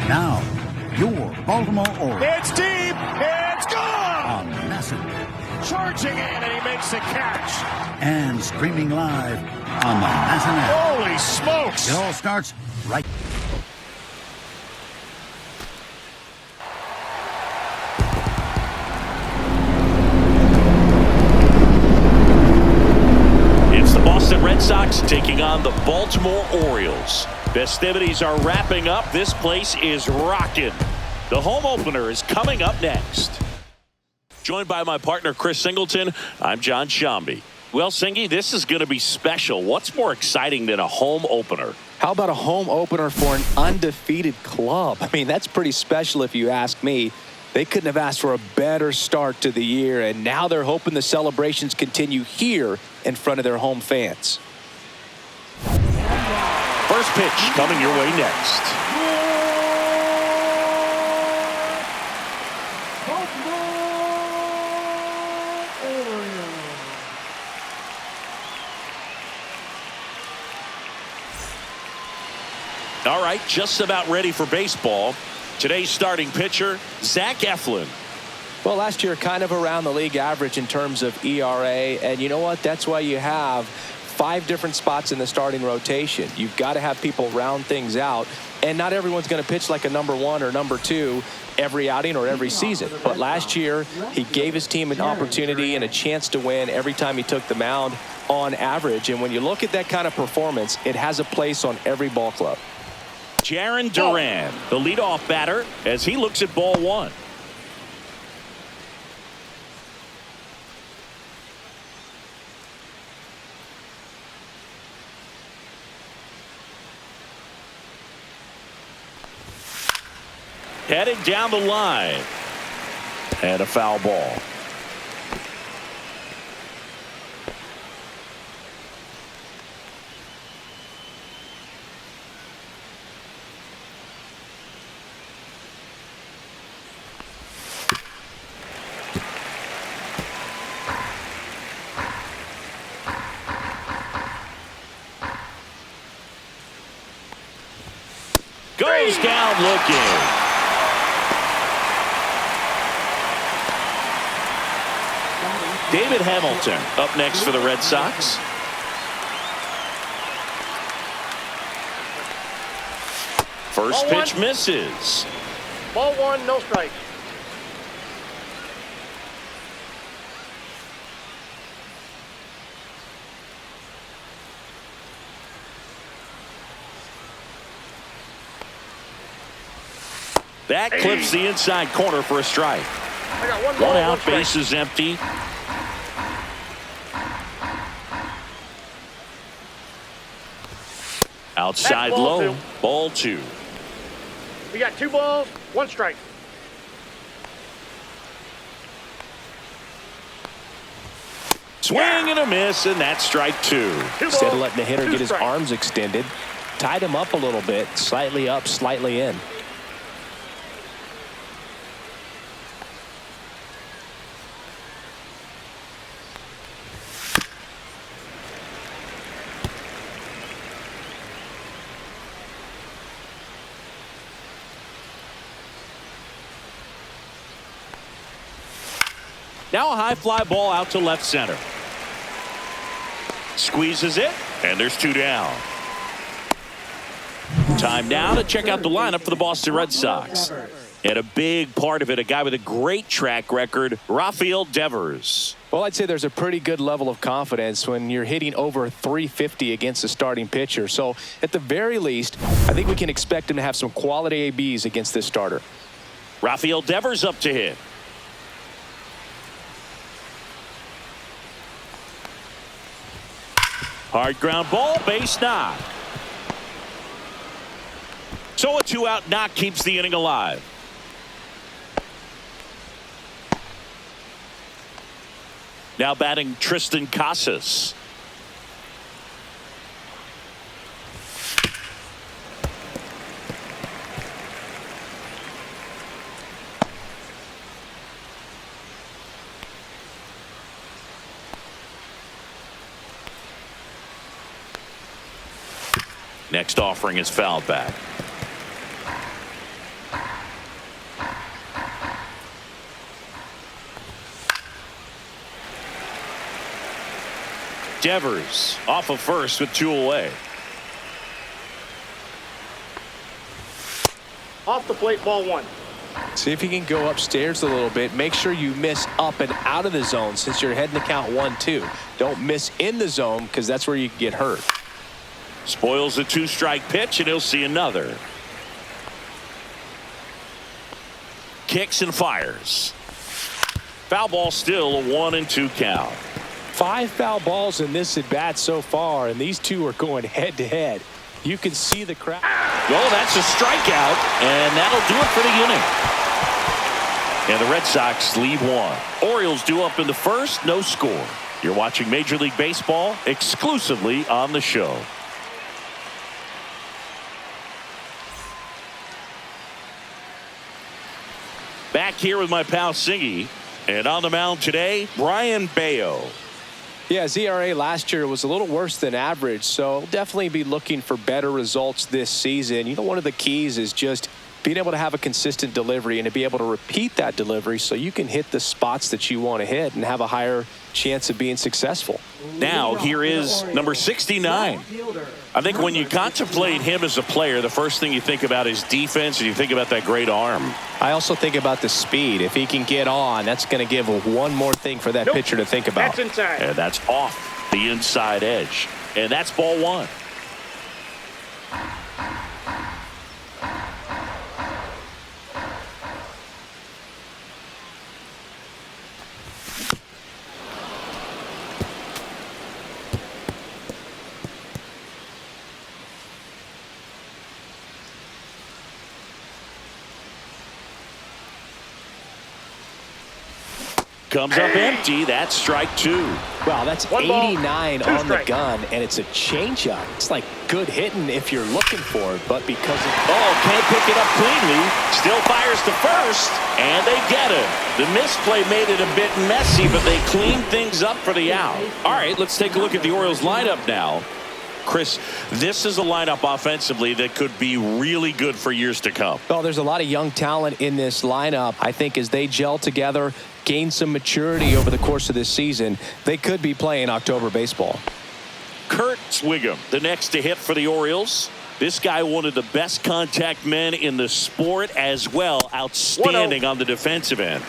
Now, your Baltimore Orioles. It's deep. It's gone. On MASN. Charging in, and he makes the catch. And streaming live on the MASN app. Holy smokes. It all starts right. It's the Boston Red Sox taking on the Baltimore Orioles. Festivities are wrapping up. This place is rocking. The home opener is coming up next. Joined by my partner, Chris Singleton, I'm John Shambi. Well, Singy, this is going to be special. What's more exciting than a home opener? How about a home opener for an undefeated club? I mean, that's pretty special if you ask me. They couldn't have asked for a better start to the year, and now they're hoping the celebrations continue here in front of their home fans. First pitch coming your way next. All right, just about ready for baseball. Today's starting pitcher, Zach Eflin. Well, last year kind of around the league average in terms of ERA, and you know what? That's why you have 5 different spots in the starting rotation. You've got to have people round things out, and not everyone's going to pitch like a number 1 or number 2 every outing or every season. But last year, he gave his team an opportunity and a chance to win every time he took the mound on average. And when you look at that kind of performance, it has a place on every ball club. Jarren Duran, the leadoff batter, as he looks at ball 1. Headed down the line. And a foul ball. Goes down looking. David Hamilton up next for the Red Sox. First pitch misses. Ball 1, no strike. That clips the inside corner for a strike. I got one One ball, out, one strike. base is empty. Outside That's ball low, 2. ball 2. We got 2 balls, 1 strike. Swing and a miss, and that's strike 2. Instead of letting the hitter get his arms extended, tied him up a little bit, slightly up, slightly in. Now a high fly ball out to left center. Squeezes it, and there's 2 down. Time now to check out the lineup for the Boston Red Sox. And a big part of it, a guy with a great track record, Rafael Devers. Well, I'd say there's a pretty good level of confidence when you're hitting over 350 against a starting pitcher. So at the very least, I think we can expect him to have some quality ABs against this starter. Rafael Devers up to hit. Hard ground ball, base knock. So a 2-out knock keeps the inning alive. Now batting Tristan Casas. Next offering is fouled back. Devers off of first with 2 away. Off the plate, ball 1. See if you can go upstairs a little bit. Make sure you miss up and out of the zone since you're heading to count 1-2. Don't miss in the zone because that's where you can get hurt. Spoils the 2-strike pitch, and he'll see another. Kicks and fires. Foul ball, still a 1-2 count. 5 foul balls in this at bat so far, and these two are going head to head. You can see the crowd. Well, that's a strikeout, and that'll do it for the inning. And the Red Sox lead 1. Orioles due up in the first, no score. You're watching Major League Baseball exclusively on the show. Back here with my pal Singy, and on the mound today, Brian Bayo. Yeah, his ERA last year was a little worse than average, so definitely be looking for better results this season. You know, one of the keys is just being able to have a consistent delivery and to be able to repeat that delivery so you can hit the spots that you want to hit and have a higher chance of being successful. Now, here is number 69. I think when you contemplate him as a player, the first thing you think about is defense, and you think about that great arm. I also think about the speed. If he can get on, that's going to give one more thing for that pitcher to think about. That's inside. And that's off the inside edge. And that's ball 1. Comes up empty. That's strike 2. Wow, that's 89 on the gun, and it's a changeup. It's like good hitting if you're looking for it, but because of... Oh, can't pick it up cleanly. Still fires to first, and they get it. The misplay made it a bit messy, but they cleaned things up for the out. All right, let's take a look at the Orioles lineup now. Chris, this is a lineup offensively that could be really good for years to come. Well, there's a lot of young talent in this lineup. I think as they gel together, gain some maturity over the course of this season, they could be playing October baseball. Kurt Swigum, the next to hit for the Orioles. This guy, one of the best contact men in the sport as well. Outstanding on the defensive end.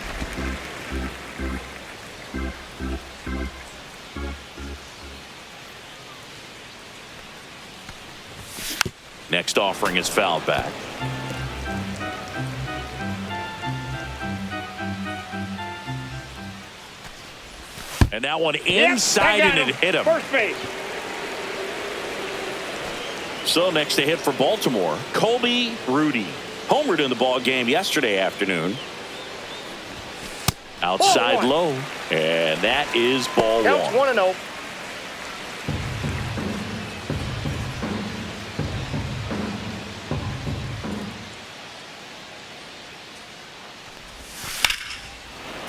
Next offering is fouled back. And that one inside and it hit him. First base. So next to hit for Baltimore, Colby Rudy. Homered in the ball game yesterday afternoon. Outside low. And that is ball 1. Counts 1-0.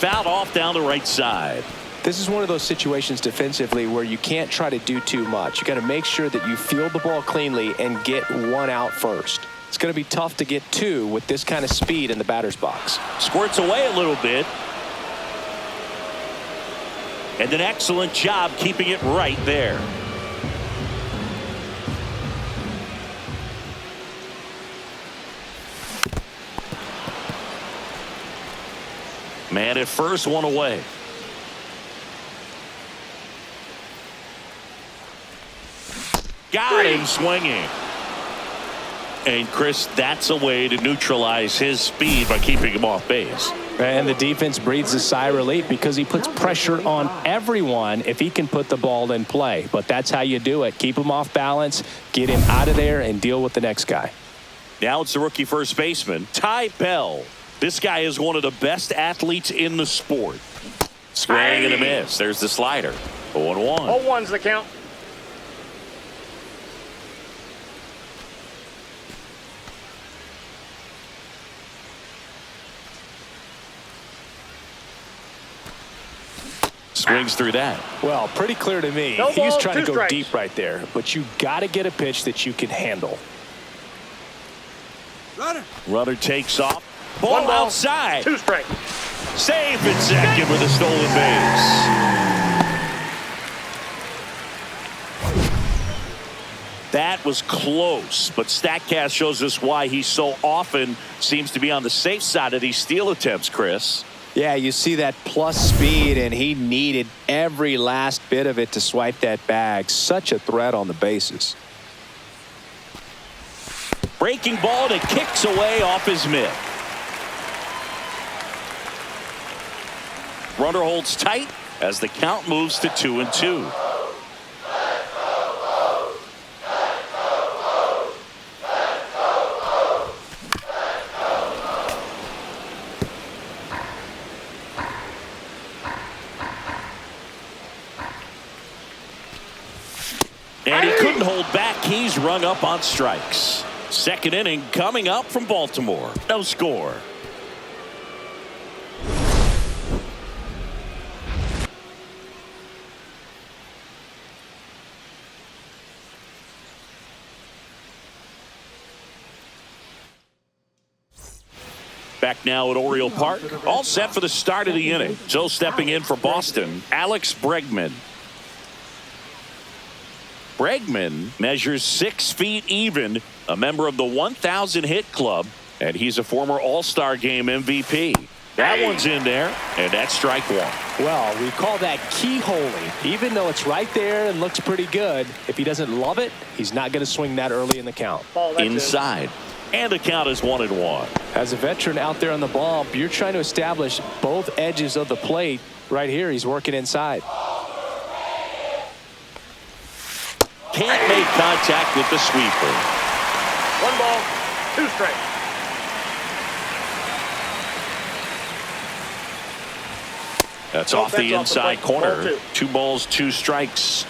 Fouled off down the right side. This is one of those situations defensively where you can't try to do too much. You got to make sure that you field the ball cleanly and get 1 out first. It's going to be tough to get 2 with this kind of speed in the batter's box. Squirts away a little bit. And an excellent job keeping it right there. Man at first, 1 away. Got him swinging. And Chris, that's a way to neutralize his speed by keeping him off base. And the defense breathes a sigh of relief because he puts pressure on everyone if he can put the ball in play. But that's how you do it. Keep him off balance, get him out of there, and deal with the next guy. Now it's the rookie first baseman, Ty Bell. This guy is one of the best athletes in the sport. Swing and a miss. There's the slider. 0-1. 0-1's the count. Swings through that. Well, pretty clear to me. No He was balls, trying to 2 go strikes. deep right there, but you got to get a pitch that you can handle. Runner takes off. 1 Ball ball, outside. 2 strikes. Safe at second with a stolen base. That was close, but StatCast shows us why he so often seems to be on the safe side of these steal attempts, Chris. Yeah, you see that plus speed, and he needed every last bit of it to swipe that bag. Such a threat on the bases. Breaking ball that kicks away off his mitt. Runner holds tight as the count moves to 2-2. And he couldn't hold back. He's rung up on strikes. Second inning coming up from Baltimore. No score. Back now at Oriole Park. All set for the start of the inning. So stepping in for Boston, Alex Bregman. Bregman measures 6 feet even, a member of the 1,000 hit club, and he's a former All-Star Game MVP. That one's in there, and that's strike one. Well, we call that keyholing. Even though it's right there and looks pretty good, if he doesn't love it, he's not going to swing that early in the count. Inside, and the count is 1-1. As a veteran out there on the bump, you're trying to establish both edges of the plate. Right here, he's working inside. Can't make contact with the sweeper. 1 ball, 2 strikes. That's off the inside corner. 2 balls, 2 strikes.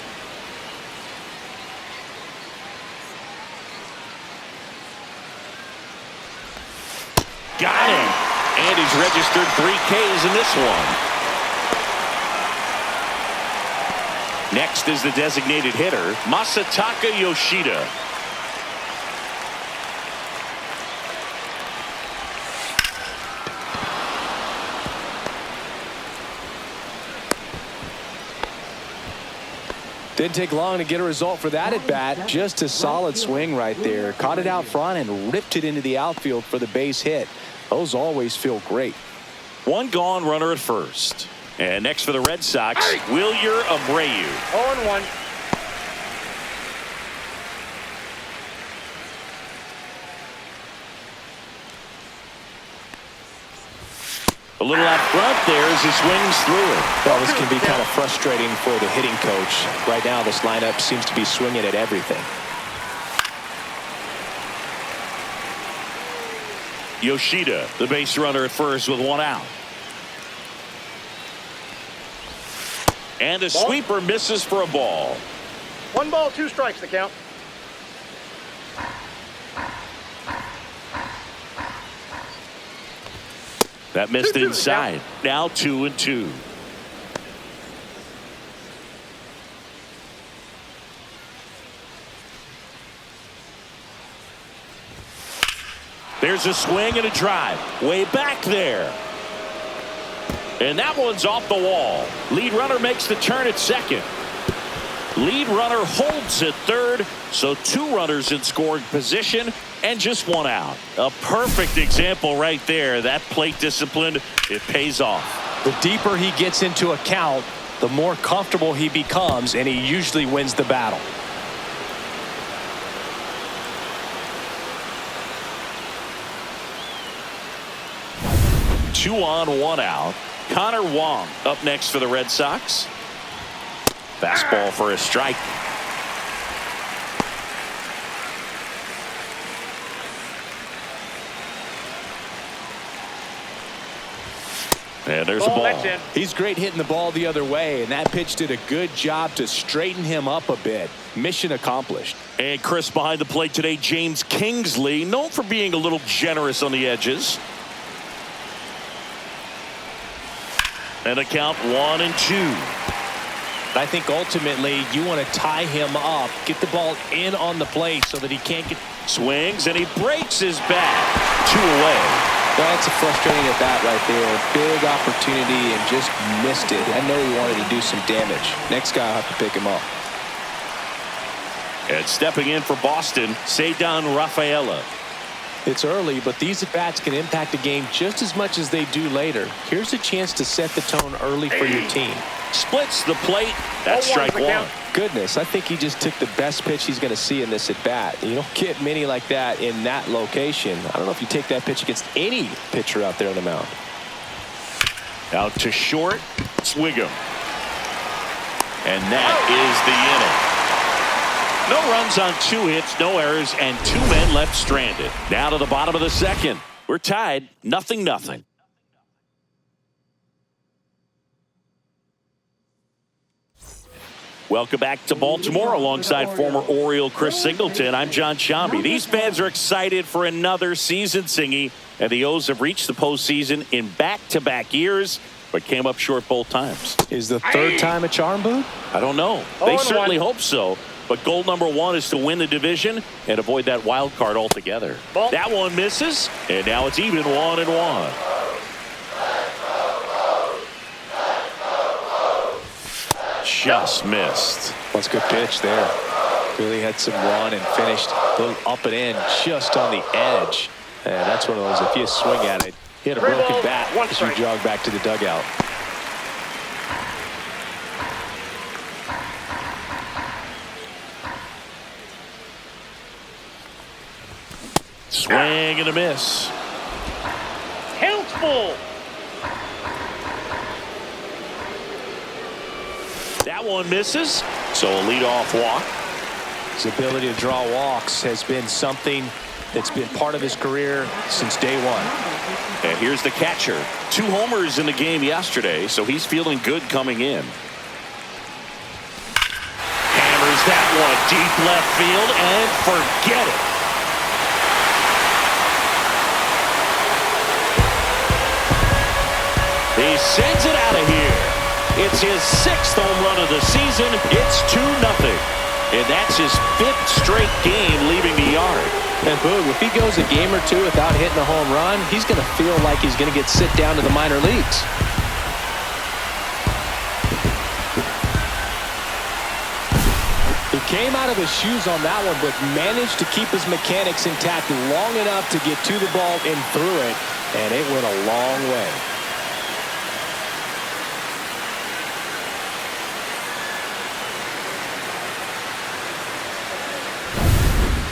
Got him. And he's registered 3 Ks in this one. Next is the designated hitter, Masataka Yoshida. Didn't take long to get a result for that at bat. Just a solid swing right there. Caught it out front and ripped it into the outfield for the base hit. Those always feel great. 1 gone, runner at first. And next for the Red Sox, Wilyer Abreu. 0-1. A little out front there as he swings through it. Well, this can be kind of frustrating for the hitting coach. Right now, this lineup seems to be swinging at everything. Yoshida, the base runner at first with 1 out. And the sweeper misses for a ball. 1 ball, 2 strikes, the count. That missed inside. Now 2-2. There's a swing and a drive. Way back there. And that one's off the wall. Lead runner makes the turn at second. Lead runner holds at third. So 2 runners in scoring position and just 1 out. A perfect example right there. That plate discipline, it pays off. The deeper he gets into a count, the more comfortable he becomes, and he usually wins the battle. Two on, 1 out. Connor Wong up next for the Red Sox. Fastball for a strike. And there's a ball. He's great hitting the ball the other way, and that pitch did a good job to straighten him up a bit. Mission accomplished. And Chris, behind the plate today, James Kingsley, known for being a little generous on the edges. And a count 1-2. I think ultimately you want to tie him up, get the ball in on the plate so that he can't get. Swings and he breaks his bat. 2 away. That's a frustrating at bat right there. Big opportunity and just missed it. I know he wanted to do some damage. Next guy will have to pick him up. And stepping in for Boston, Cedar Rafaela. It's early, but these at-bats can impact the game just as much as they do later. Here's a chance to set the tone early for your team. Splits the plate. That's strike one. Goodness, I think he just took the best pitch he's going to see in this at-bat. You don't get many like that in that location. I don't know if you take that pitch against any pitcher out there on the mound. Out to short, Swigum. And that is the inning. No runs on 2 hits, no errors, and 2 men left stranded. Now to the bottom of the second. We're tied, 0-0. Welcome back to Baltimore alongside former Oriole Chris Singleton. I'm John Shambi. These fans are excited for another season, Singy, and the O's have reached the postseason in back-to-back years, but came up short both times. Is the third time a charm, Boone? I don't know. They certainly hope so. But goal number 1 is to win the division and avoid that wild card altogether. That one misses, and now it's even 1-1. Just missed. That's a good pitch there. Really had some run and finished a little up and in just on the edge. And that's one of those, if you swing at it, hit a broken bat as you jog back to the dugout. Swing and a miss. Countful. That one misses, so a leadoff walk. His ability to draw walks has been something that's been part of his career since day one. And here's the catcher. 2 homers in the game yesterday, so he's feeling good coming in. Hammers that one deep left field and forget it. He sends it out of here. It's his 6th home run of the season. It's 2-0. And that's his 5th straight game leaving the yard. And Boog, if he goes a game or 2 without hitting a home run, he's going to feel like he's going to get sit down to the minor leagues. He came out of his shoes on that one, but managed to keep his mechanics intact long enough to get to the ball and through it. And it went a long way.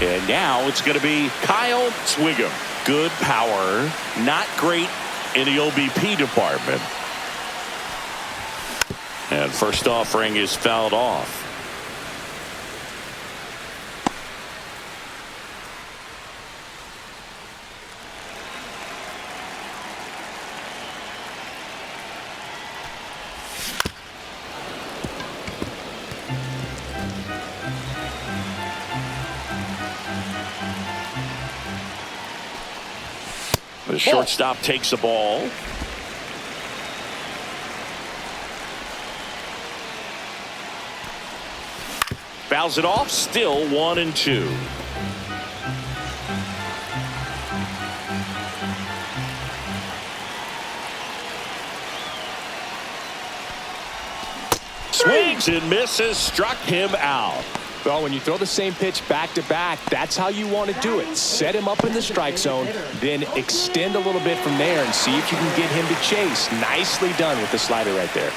And now it's going to be Kyle Swigum. Good power, not great in the OBP department. And first offering is fouled off. The shortstop takes the ball. Fouls it off. Still 1-2. Swings and misses. Struck him out. Well, when you throw the same pitch back-to-back, that's how you want to do it. Set him up in the strike zone, then extend a little bit from there and see if you can get him to chase. Nicely done with the slider right there.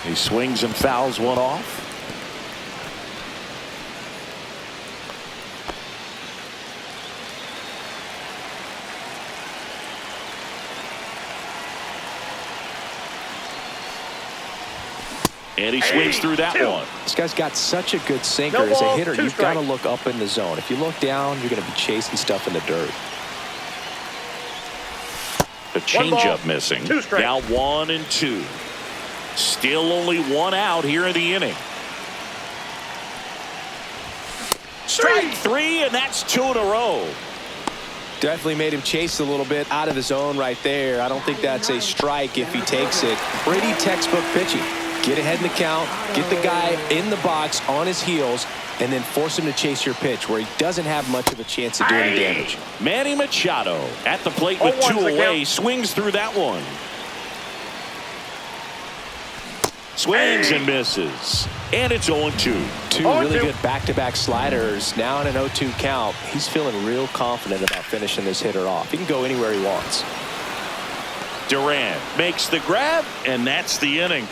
He swings and fouls one off. And he swings through that one. This guy's got such a good sinker. As a hitter, you've got to look up in the zone. If you look down, you're going to be chasing stuff in the dirt. The changeup missing. Now 1-2. Still only 1 out here in the inning. Strike 3, and that's 2 in a row. Definitely made him chase a little bit out of the zone right there. I don't think that's a strike if he takes it. Pretty textbook pitching. Get ahead in the count, get the guy in the box on his heels, and then force him to chase your pitch where he doesn't have much of a chance of doing damage. Manny Machado at the plate with 2 away, swings through that one. Swings and misses. And it's 0-2. Two really good back-to-back sliders. Now in an 0-2 count. He's feeling real confident about finishing this hitter off. He can go anywhere he wants. Duran makes the grab, and that's the inning.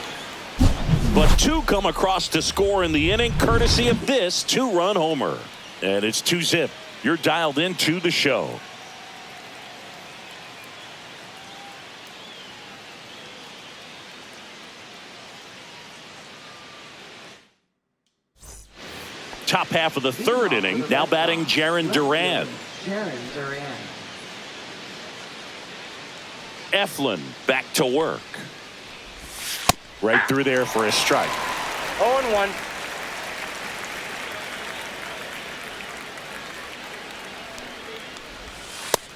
But two come across to score in the inning, courtesy of this two-run homer. And it's 2-0. You're dialed into the show. Top half of the third inning, now batting Jarren Duran. Eflin back to work. Right through there for a strike. 0-1.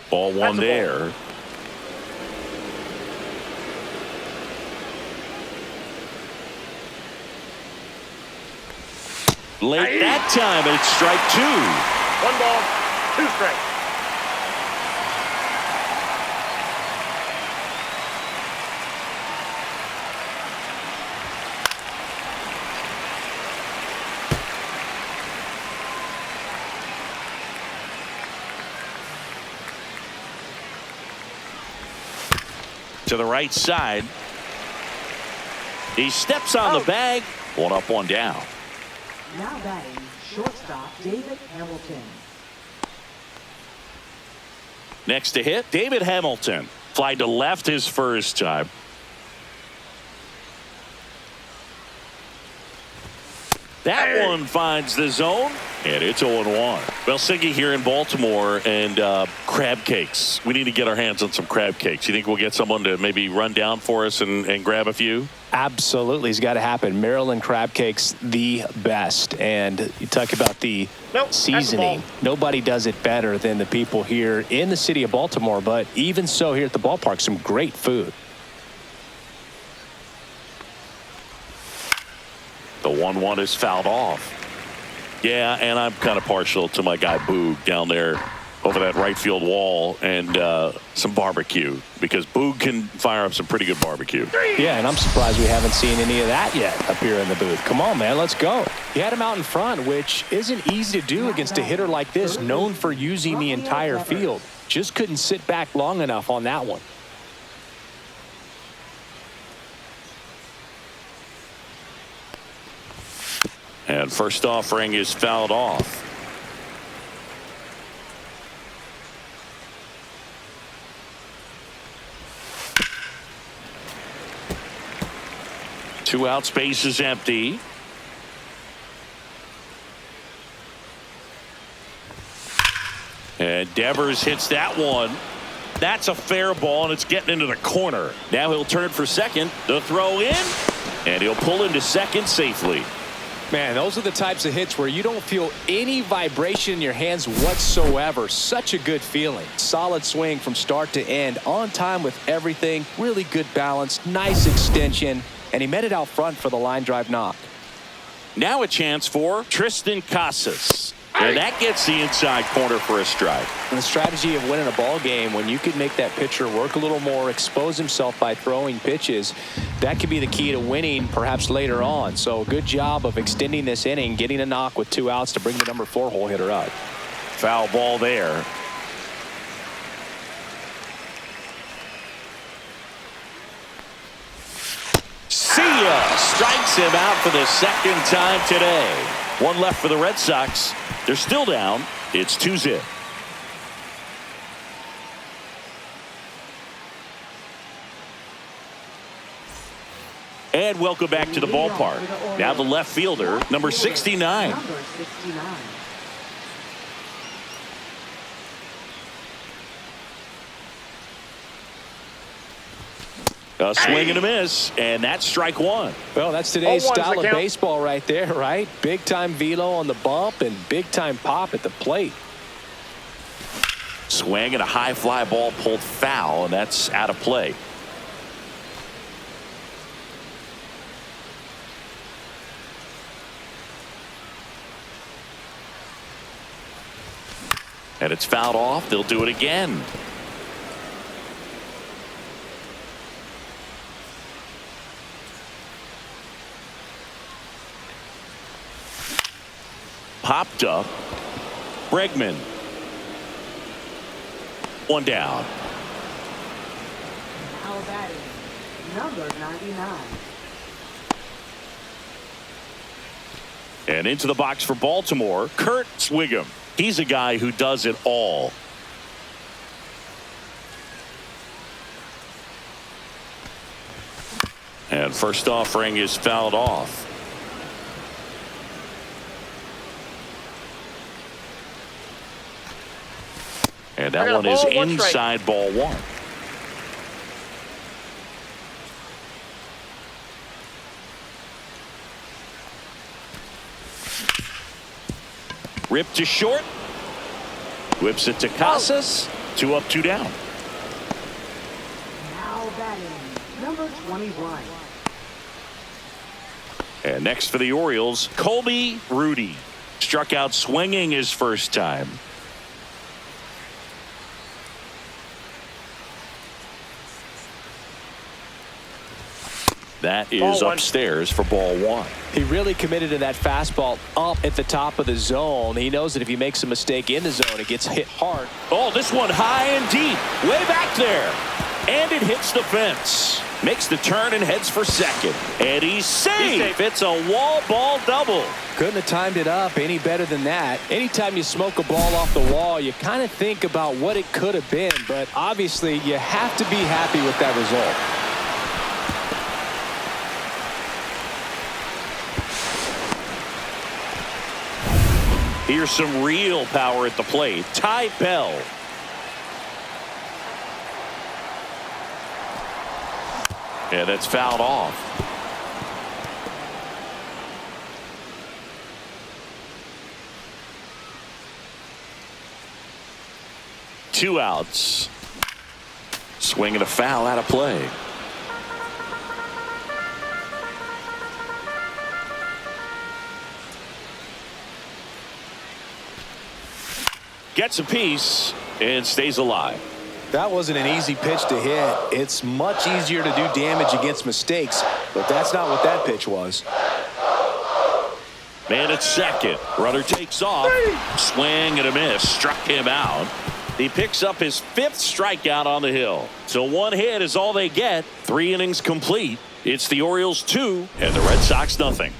Ball one there. Late that time, it's strike two. 1 ball, 2 strikes. To the right side. He steps on the bag. 1 up, 1 down. Now batting, shortstop David Hamilton. Next to hit, David Hamilton. Fly to left his first time. That one finds the zone, and it's 0-1. Well, Siggy here in Baltimore, and crab cakes. We need to get our hands on some crab cakes. You think we'll get someone to maybe run down for us and grab a few? Absolutely. It's got to happen. Maryland crab cakes, the best. And you talk about the seasoning. Nobody does it better than the people here in the city of Baltimore. But even so, here at the ballpark, some great food. The 1-1 is fouled off. Yeah, and I'm kind of partial to my guy Boog down there over that right field wall, and some barbecue, because Boog can fire up some pretty good barbecue. Yeah, and I'm surprised we haven't seen any of that yet up here in the booth. Come on, man, let's go. He had him out in front, which isn't easy to do against a hitter like this, known for using the entire field. Just couldn't sit back long enough on that one. And first offering is fouled off. Two out, space is empty. And Devers hits that one. That's a fair ball, and it's getting into the corner. Now he'll turn for second. The throw in, and he'll pull into second safely. Man, those are the types of hits where you don't feel any vibration in your hands whatsoever. Such a good feeling. Solid swing from start to end. On time with everything. Really good balance. Nice extension. And he met it out front for the line drive knock. Now a chance for Tristan Casas. And that gets the inside corner for a strike. And the strategy of winning a ball game, when you can make that pitcher work a little more, expose himself by throwing pitches, that could be the key to winning perhaps later on. So good job of extending this inning, getting a knock with 2 outs to bring the number 4 hole hitter up. Foul ball there. See ya! Strikes him out for the second time today. 1 left for the Red Sox. They're still down. It's 2-0. And welcome back to the ballpark. Now the left fielder, number 69. A swing and a miss, and that's strike 1. Well, that's today's style of baseball right there, right? Big-time velo on the bump and big-time pop at the plate. Swing and a high fly ball pulled foul, and that's out of play. And it's fouled off. They'll do it again. popped up. Bregman. One down. Now batting, number 99. And into the box for Baltimore, Kurt Swigum. He's a guy who does it all. And first offering is fouled off. And that one is inside ball one. Ripped to short. Whips it to Casas. 2 up, 2 down. Now batting, number 21. And next for the Orioles, Colby Rudy. Struck out swinging his first time. That is upstairs for ball one. He really committed to that fastball up at the top of the zone. He knows that if he makes a mistake in the zone, it gets hit hard. Oh, this one high and deep, way back there. And it hits the fence. Makes the turn and heads for second. And he's safe. It's a wall ball double. Couldn't have timed it up any better than that. Anytime you smoke a ball off the wall, you kind of think about what it could have been. But obviously, you have to be happy with that result. Here's some real power at the plate. Ty Bell. And that's fouled off. Two outs. Swinging a foul out of play. Gets a piece and stays alive. That wasn't an easy pitch to hit. It's much easier to do damage against mistakes, but that's not what that pitch was. Man at second. Runner takes off. Swing and a miss. Struck him out. He picks up his 5th strikeout on the hill. So 1 hit is all they get. 3 innings complete. It's the Orioles 2 and the Red Sox nothing.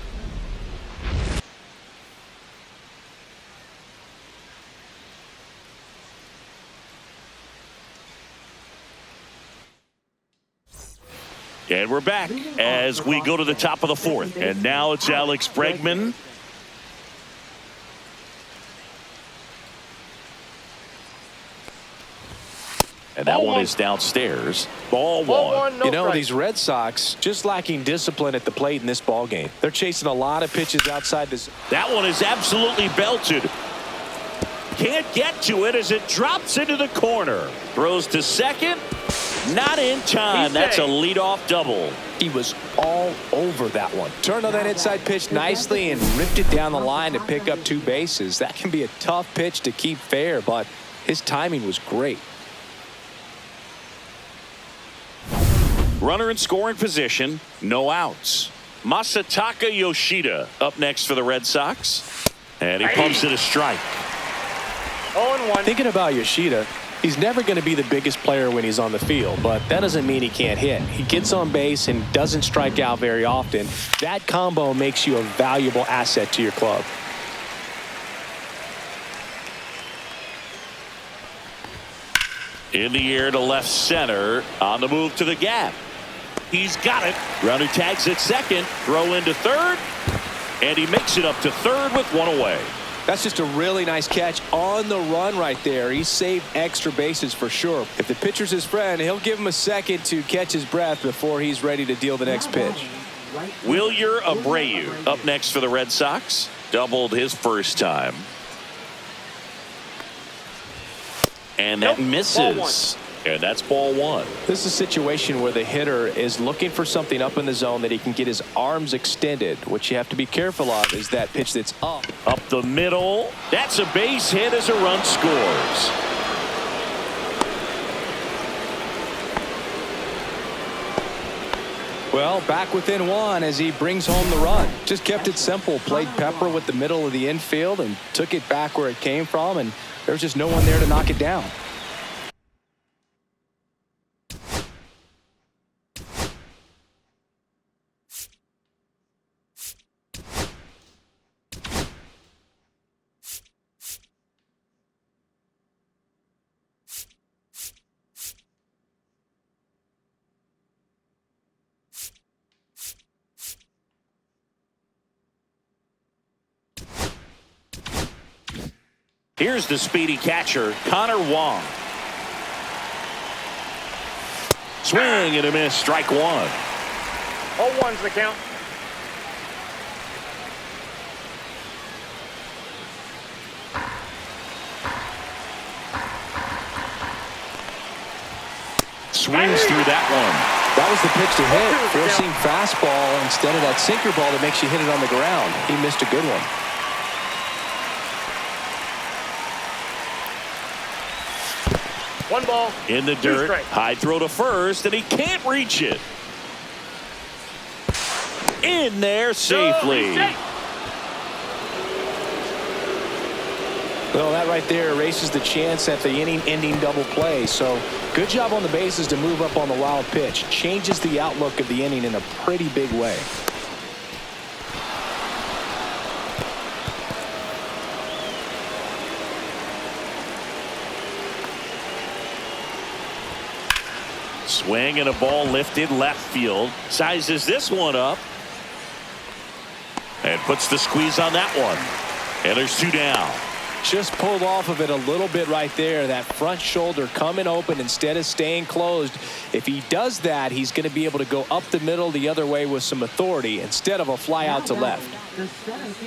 And we're back as we go to the top of the 4th. And now it's Alex Bregman. And that one is downstairs. Ball one. You know, these Red Sox just lacking discipline at the plate in this ball game. They're chasing a lot of pitches outside this. That one is absolutely belted. Can't get to it as it drops into the corner. Throws to second. Not in time. That's a leadoff double. He was all over that one. Turned on that inside pitch nicely and ripped it down the line to pick up 2 bases. That can be a tough pitch to keep fair, but his timing was great. Runner in scoring position. No outs. Masataka Yoshida up next for the Red Sox. And he pumps it a strike. 0-1. Thinking about Yoshida, he's never going to be the biggest player when he's on the field, but that doesn't mean he can't hit. He gets on base and doesn't strike out very often. That combo makes you a valuable asset to your club. In the air to left center. On the move to the gap. He's got it. Runner tags at second. Throw into third. And he makes it up to third with 1 away. That's just a really nice catch on the run right there. He saved extra bases for sure. If the pitcher's his friend, he'll give him a second to catch his breath before he's ready to deal the next pitch. Wilyer Abreu up next for the Red Sox. Doubled his first time. And that misses. And that's ball one. This is a situation where the hitter is looking for something up in the zone that he can get his arms extended. What you have to be careful of is that pitch that's up. Up the middle. That's a base hit as a run scores. Well, back within one as he brings home the run. Just kept it simple. Played pepper with the middle of the infield and took it back where it came from, and there's just no one there to knock it down. Here's the speedy catcher, Connor Wong. Swing and a miss, strike one. 0-1's the count. Swings through that one. That was the pitch to hit. Four-seam fastball instead of that sinker ball that makes you hit it on the ground. He missed a good one. One ball. In the dirt, high throw to first, and he can't reach it. In there safely. Well, that right there erases the chance at the inning-ending double play. So good job on the bases to move up on the wild pitch. Changes the outlook of the inning in a pretty big way. Swing and a ball lifted left field. Sizes this one up. And puts the squeeze on that one. And there's two down. Just pulled off of it a little bit right there. That front shoulder coming open instead of staying closed. If he does that, he's going to be able to go up the middle the other way with some authority instead of a fly out to left.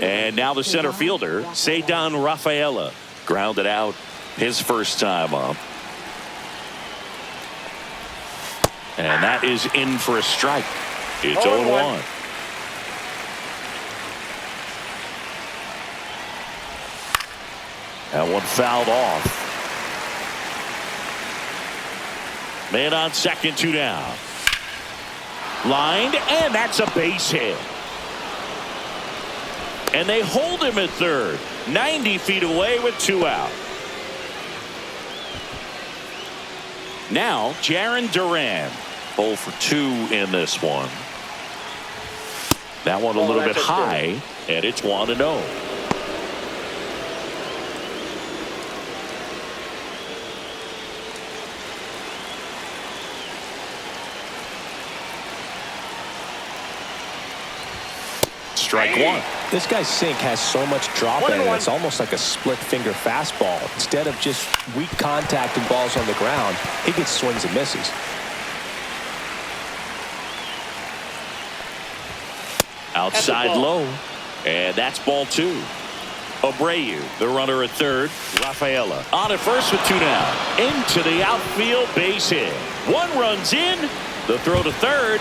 And now the center fielder, Ceddanne Rafaela, grounded out his first time up. And that is in for a strike. It's 0-1. That one fouled off. Man on second, two down. Lined, and that's a base hit. And they hold him at third. 90 feet away with two out. Now, Jarren Duran. 0 for 2 in this one. That one a little bit high, and it's 1-0. Strike one. This guy's sink has so much drop in it. It's almost like a split finger fastball. Instead of just weak contact and balls on the ground, he gets swings and misses. Outside low, and that's ball two. Abreu, the runner at third. Rafaela on at first with two down. Into the outfield, base hit. One runs in. The throw to third.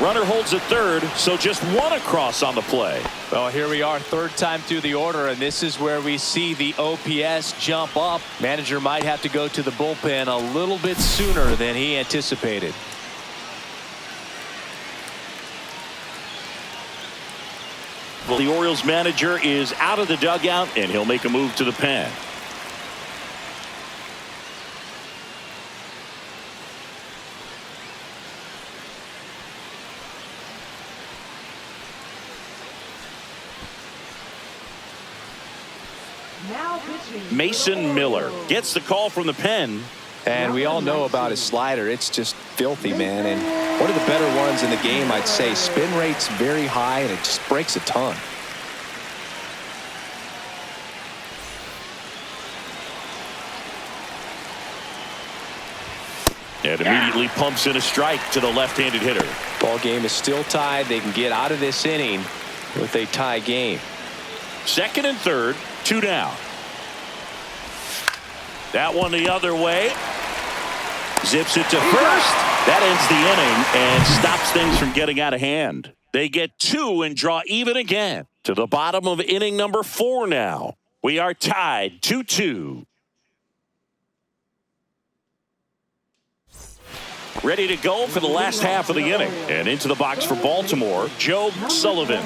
Runner holds at third, so just one across on the play. Well, here we are, third time through the order, and this is where we see the OPS jump up. Manager might have to go to the bullpen a little bit sooner than he anticipated. Well, the Orioles manager is out of the dugout, and he'll make a move to the pen. Mason Miller gets the call from the pen. And we all know about his slider. It's just filthy, man. And one of the better ones in the game, I'd say. Spin rate's very high, and it just breaks a ton. And immediately pumps in a strike to the left-handed hitter. Ball game is still tied. They can get out of this inning with a tie game. Second and third, two down. That one the other way. Zips it to first. That ends the inning and stops things from getting out of hand. They get two and draw even again. To the bottom of inning number 4 now. We are tied 2-2. ready to go for the last half of the inning. And into the box for Baltimore, Joe Sullivan.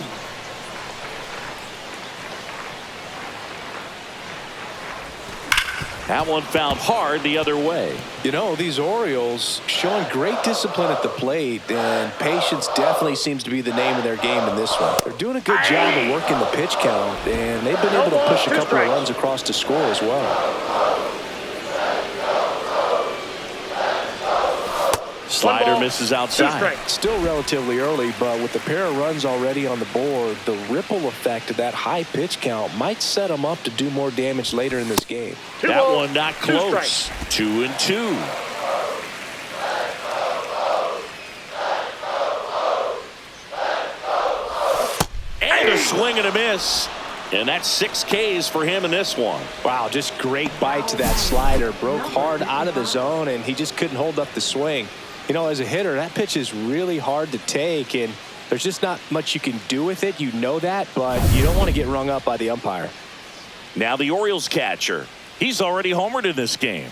That one fouled hard the other way. You know, these Orioles showing great discipline at the plate, and patience definitely seems to be the name of their game in this one. They're doing a good job of working the pitch count, and they've been able to push a couple of runs across to score as well. Slider misses outside. Still relatively early, but with the pair of runs already on the board, the ripple effect of that high pitch count might set them up to do more damage later in this game. That one not close. 2-2. And a swing and a miss. And that's 6 Ks for him in this one. Wow, just great bite to that slider. Broke hard out of the zone, and he just couldn't hold up the swing. You know, as a hitter, that pitch is really hard to take, and there's just not much you can do with it. You know that, but you don't want to get rung up by the umpire. Now the Orioles catcher. He's already homered in this game.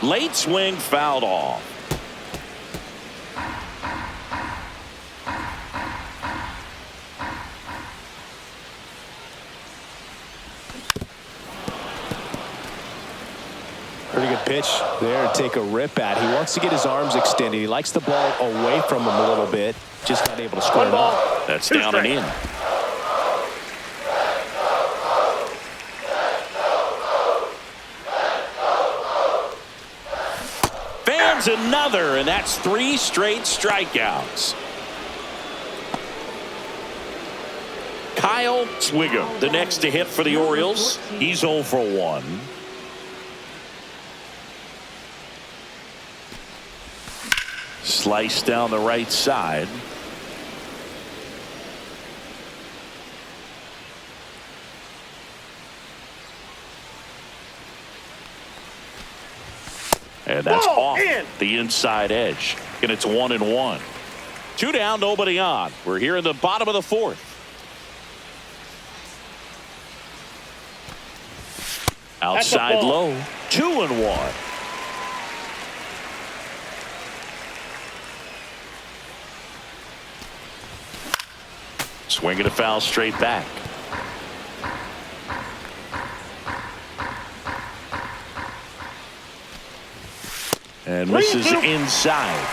Late swing fouled off. Pretty good pitch there to take a rip at. He wants to get his arms extended. He likes the ball away from him a little bit. Just not able to score it off. That's down and in. Fans another, and that's 3 straight strikeouts. Kyle Swigum, the next to hit for the Orioles. He's 0 for 1. Slice down the right side. And that's off the inside edge. And it's 1-1. 2 down, nobody on. We're here in the bottom of the 4th. Outside low. 2-1. Swinging a foul straight back. And misses inside.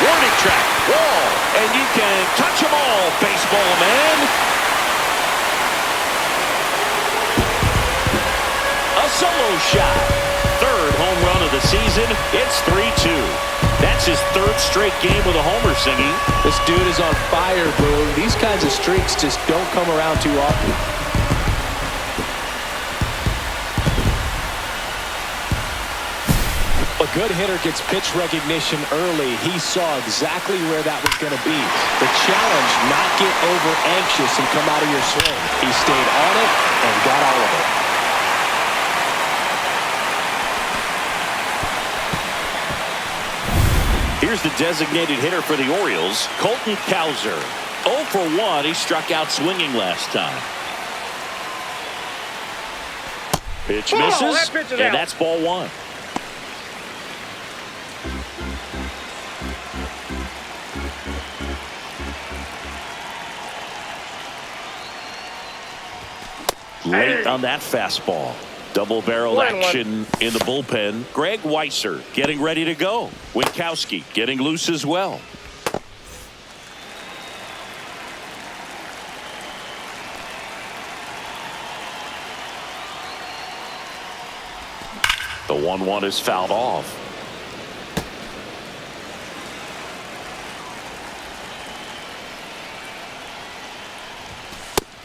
Warning track. Wall. And you can touch them all, baseball man. Solo shot. 3rd home run of the season. It's 3-2. That's his 3rd straight game with a homer, Singy. This dude is on fire, Boone. These kinds of streaks just don't come around too often. A good hitter gets pitch recognition early. He saw exactly where that was going to be. The challenge, not get over anxious and come out of your swing. He stayed on it and got all of it. Here's the designated hitter for the Orioles, Colton Cowser. 0 for 1. He struck out swinging last time. Pitch misses, and that's ball 1. Late on that fastball. Double barrel action in the bullpen. Greg Weiser getting ready to go. Winkowski getting loose as well. The 1-1 is fouled off.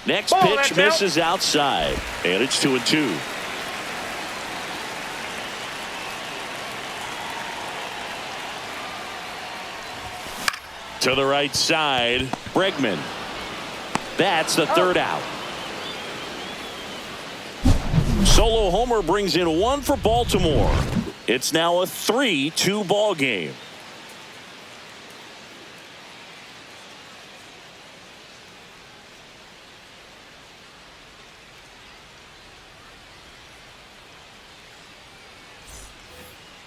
Next pitch misses outside, and it's 2-2. To the right side, Bregman. That's the 3rd out. Solo homer brings in 1 for Baltimore. It's now a 3-2 ball game.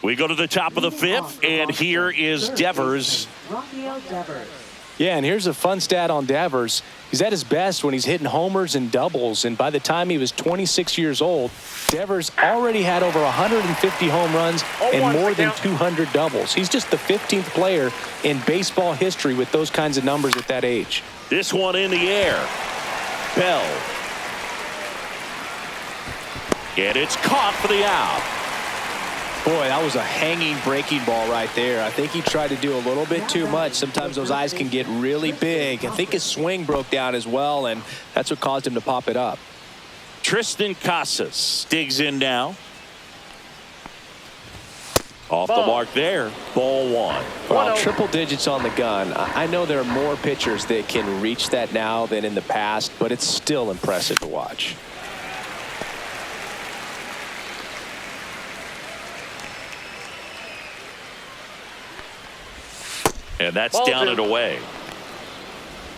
We go to the top of the fifth, and here is Devers. Rafael Devers. Yeah, and here's a fun stat on Devers. He's at his best when he's hitting homers and doubles, and by the time he was 26 years old, Devers already had over 150 home runs and more than 200 doubles. He's just the 15th player in baseball history with those kinds of numbers at that age. This one in the air. Bell. And it's caught for the out. Boy, that was a hanging breaking ball right there. I think he tried to do a little bit too much. Sometimes those eyes can get really big. I think his swing broke down as well, and that's what caused him to pop it up. Tristan Casas digs in now. Off the mark there. Ball one. Well, triple digits on the gun. I know there are more pitchers that can reach that now than in the past, but it's still impressive to watch. And that's Ball down two. and away.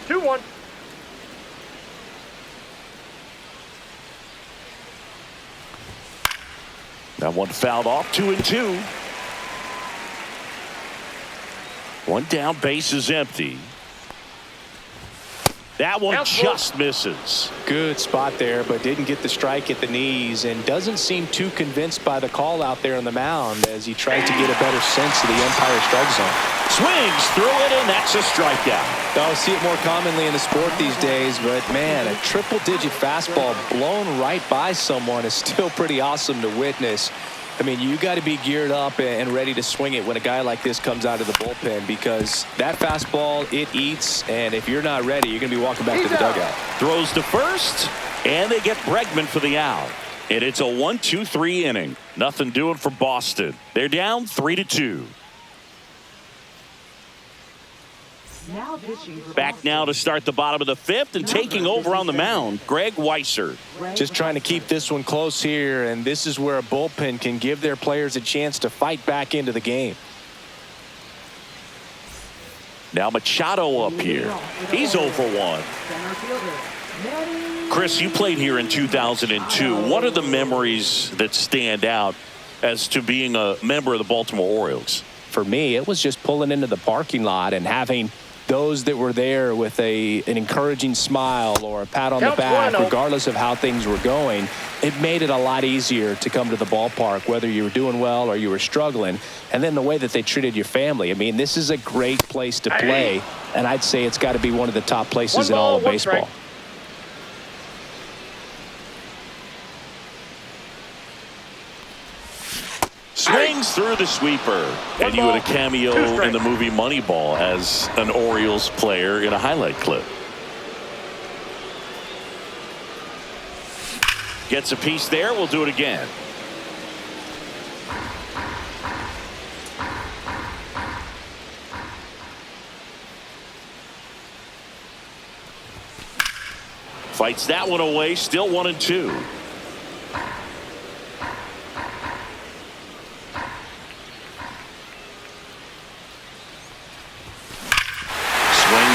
2-1. That one fouled off. 2-2. One down, base is empty. That one just misses. Good spot there, but didn't get the strike at the knees, and doesn't seem too convinced by the call out there on the mound as he tries to get a better sense of the umpire strike zone. Swings through it, and that's a strikeout. I'll see it more commonly in the sport these days, but man, a triple-digit fastball blown right by someone is still pretty awesome to witness. I mean, you got to be geared up and ready to swing it when a guy like this comes out of the bullpen, because that fastball, it eats, and if you're not ready, you're going to be walking back to the dugout. Throws to first, and they get Bregman for the out. And it's a 1-2-3 inning. Nothing doing for Boston. They're down 3-2. Back now to start the bottom of the fifth, and taking over on the mound, Greg Weissert. Just trying to keep this one close here, and this is where a bullpen can give their players a chance to fight back into the game. Now Machado up here. He's 0 for 1. Chris, you played here in 2002. What are the memories that stand out as to being a member of the Baltimore Orioles? For me, it was just pulling into the parking lot and having those that were there with an encouraging smile or a pat on the back, regardless of how things were going. It made it a lot easier to come to the ballpark, whether you were doing well or you were struggling. And then the way that they treated your family. I mean, this is a great place to play, and I'd say it's got to be one of the top places in all of baseball. Swings through the sweeper. And you had a cameo in the movie Moneyball as an Orioles player in a highlight clip. Gets a piece there. We'll do it again. Fights that one away. Still 1-2.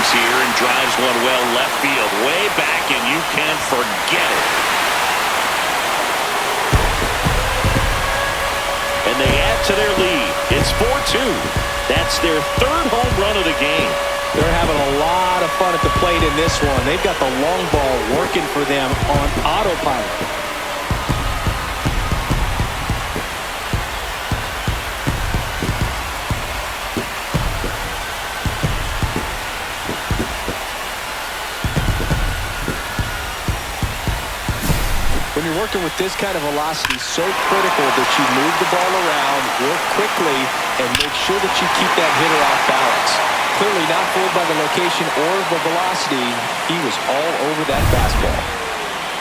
Here and drives one well left field, way back, and you can forget it. And they add to their lead. It's 4-2. That's their third home run of the game. They're having a lot of fun at the plate in this one. They've got the long ball working for them on autopilot. When you're working with this kind of velocity, so critical that you move the ball around, work quickly, and make sure that you keep that hitter off balance. Clearly not fooled by the location or the velocity. He was all over that fastball.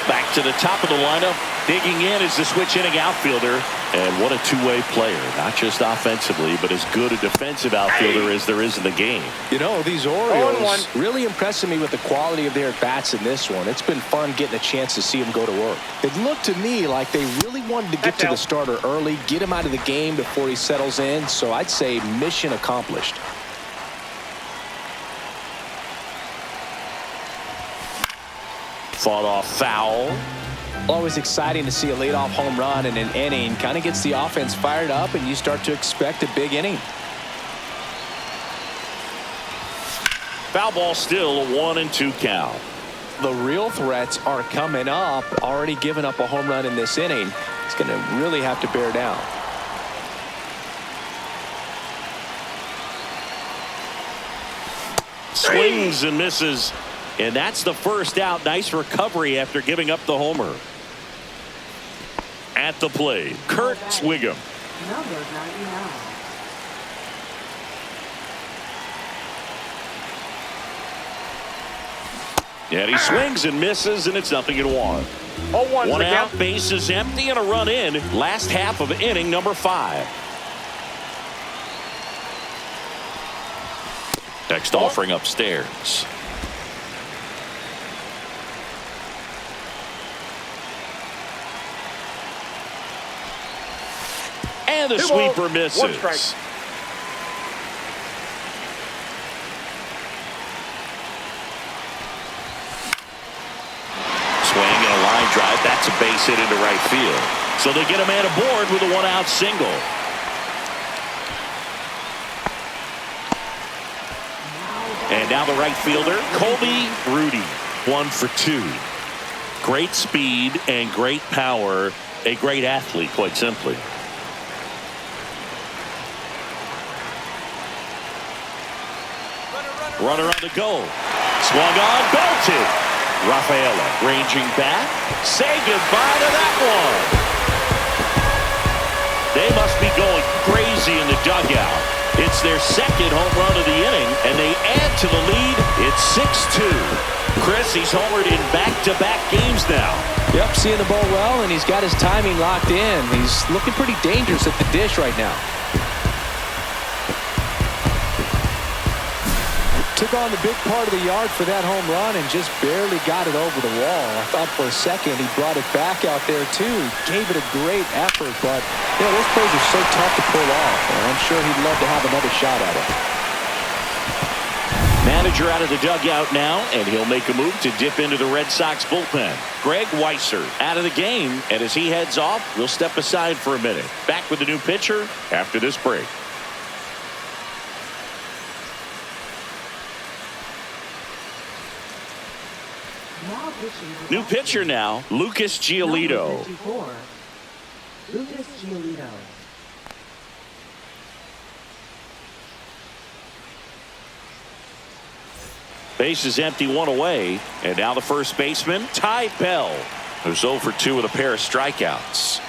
Back to the top of the lineup. Digging in is the switch inning outfielder. And what a two-way player. Not just offensively, but as good a defensive outfielder as there is in the game. You know, these Orioles really impressing me with the quality of their at-bats in this one. It's been fun getting a chance to see them go to work. It looked to me like they really wanted to get to the starter early, get him out of the game before he settles in. So I'd say mission accomplished. Fought off foul. Always exciting to see a leadoff home run in an inning. Kind of gets the offense fired up, and you start to expect a big inning. Foul ball, still a 1-2 count. The real threats are coming up. Already given up a home run in this inning. It's going to really have to bear down. Swings and misses, and that's the first out. Nice recovery after giving up the homer. At the plate, Kurt Swigum. Number 99. And he swings and misses, and it's 0-1. 0-1 One out, base is empty, and a run in. Last half of inning number 5. Next offering upstairs. And the sweeper misses. 1 strike. Swing and a line drive. That's a base hit into right field. So they get a man aboard with a 1-out single. And now the right fielder, Colby Rudy, 1 for 2. Great speed and great power. A great athlete, quite simply. Runner on the goal. Swung on, belted. Rafaela ranging back. Say goodbye to that one. They must be going crazy in the dugout. It's their second home run of the inning, and they add to the lead. It's 6-2. Chris, he's homered in back-to-back games now. Yep, seeing the ball well, and he's got his timing locked in. He's looking pretty dangerous at the dish right now. Took on the big part of the yard for that home run and just barely got it over the wall. I thought for a second he brought it back out there too. Gave it a great effort, but you know, those plays are so tough to pull off. And I'm sure he'd love to have another shot at it. Manager out of the dugout now, and he'll make a move to dip into the Red Sox bullpen. Greg Weisser out of the game, and as he heads off, we'll step aside for a minute. Back with the new pitcher after this break. New pitcher now, Lucas Giolito. Lucas Giolito. Base is empty, 1 away, and now the first baseman, Ty Bell, who's 0 for 2 with a pair of strikeouts.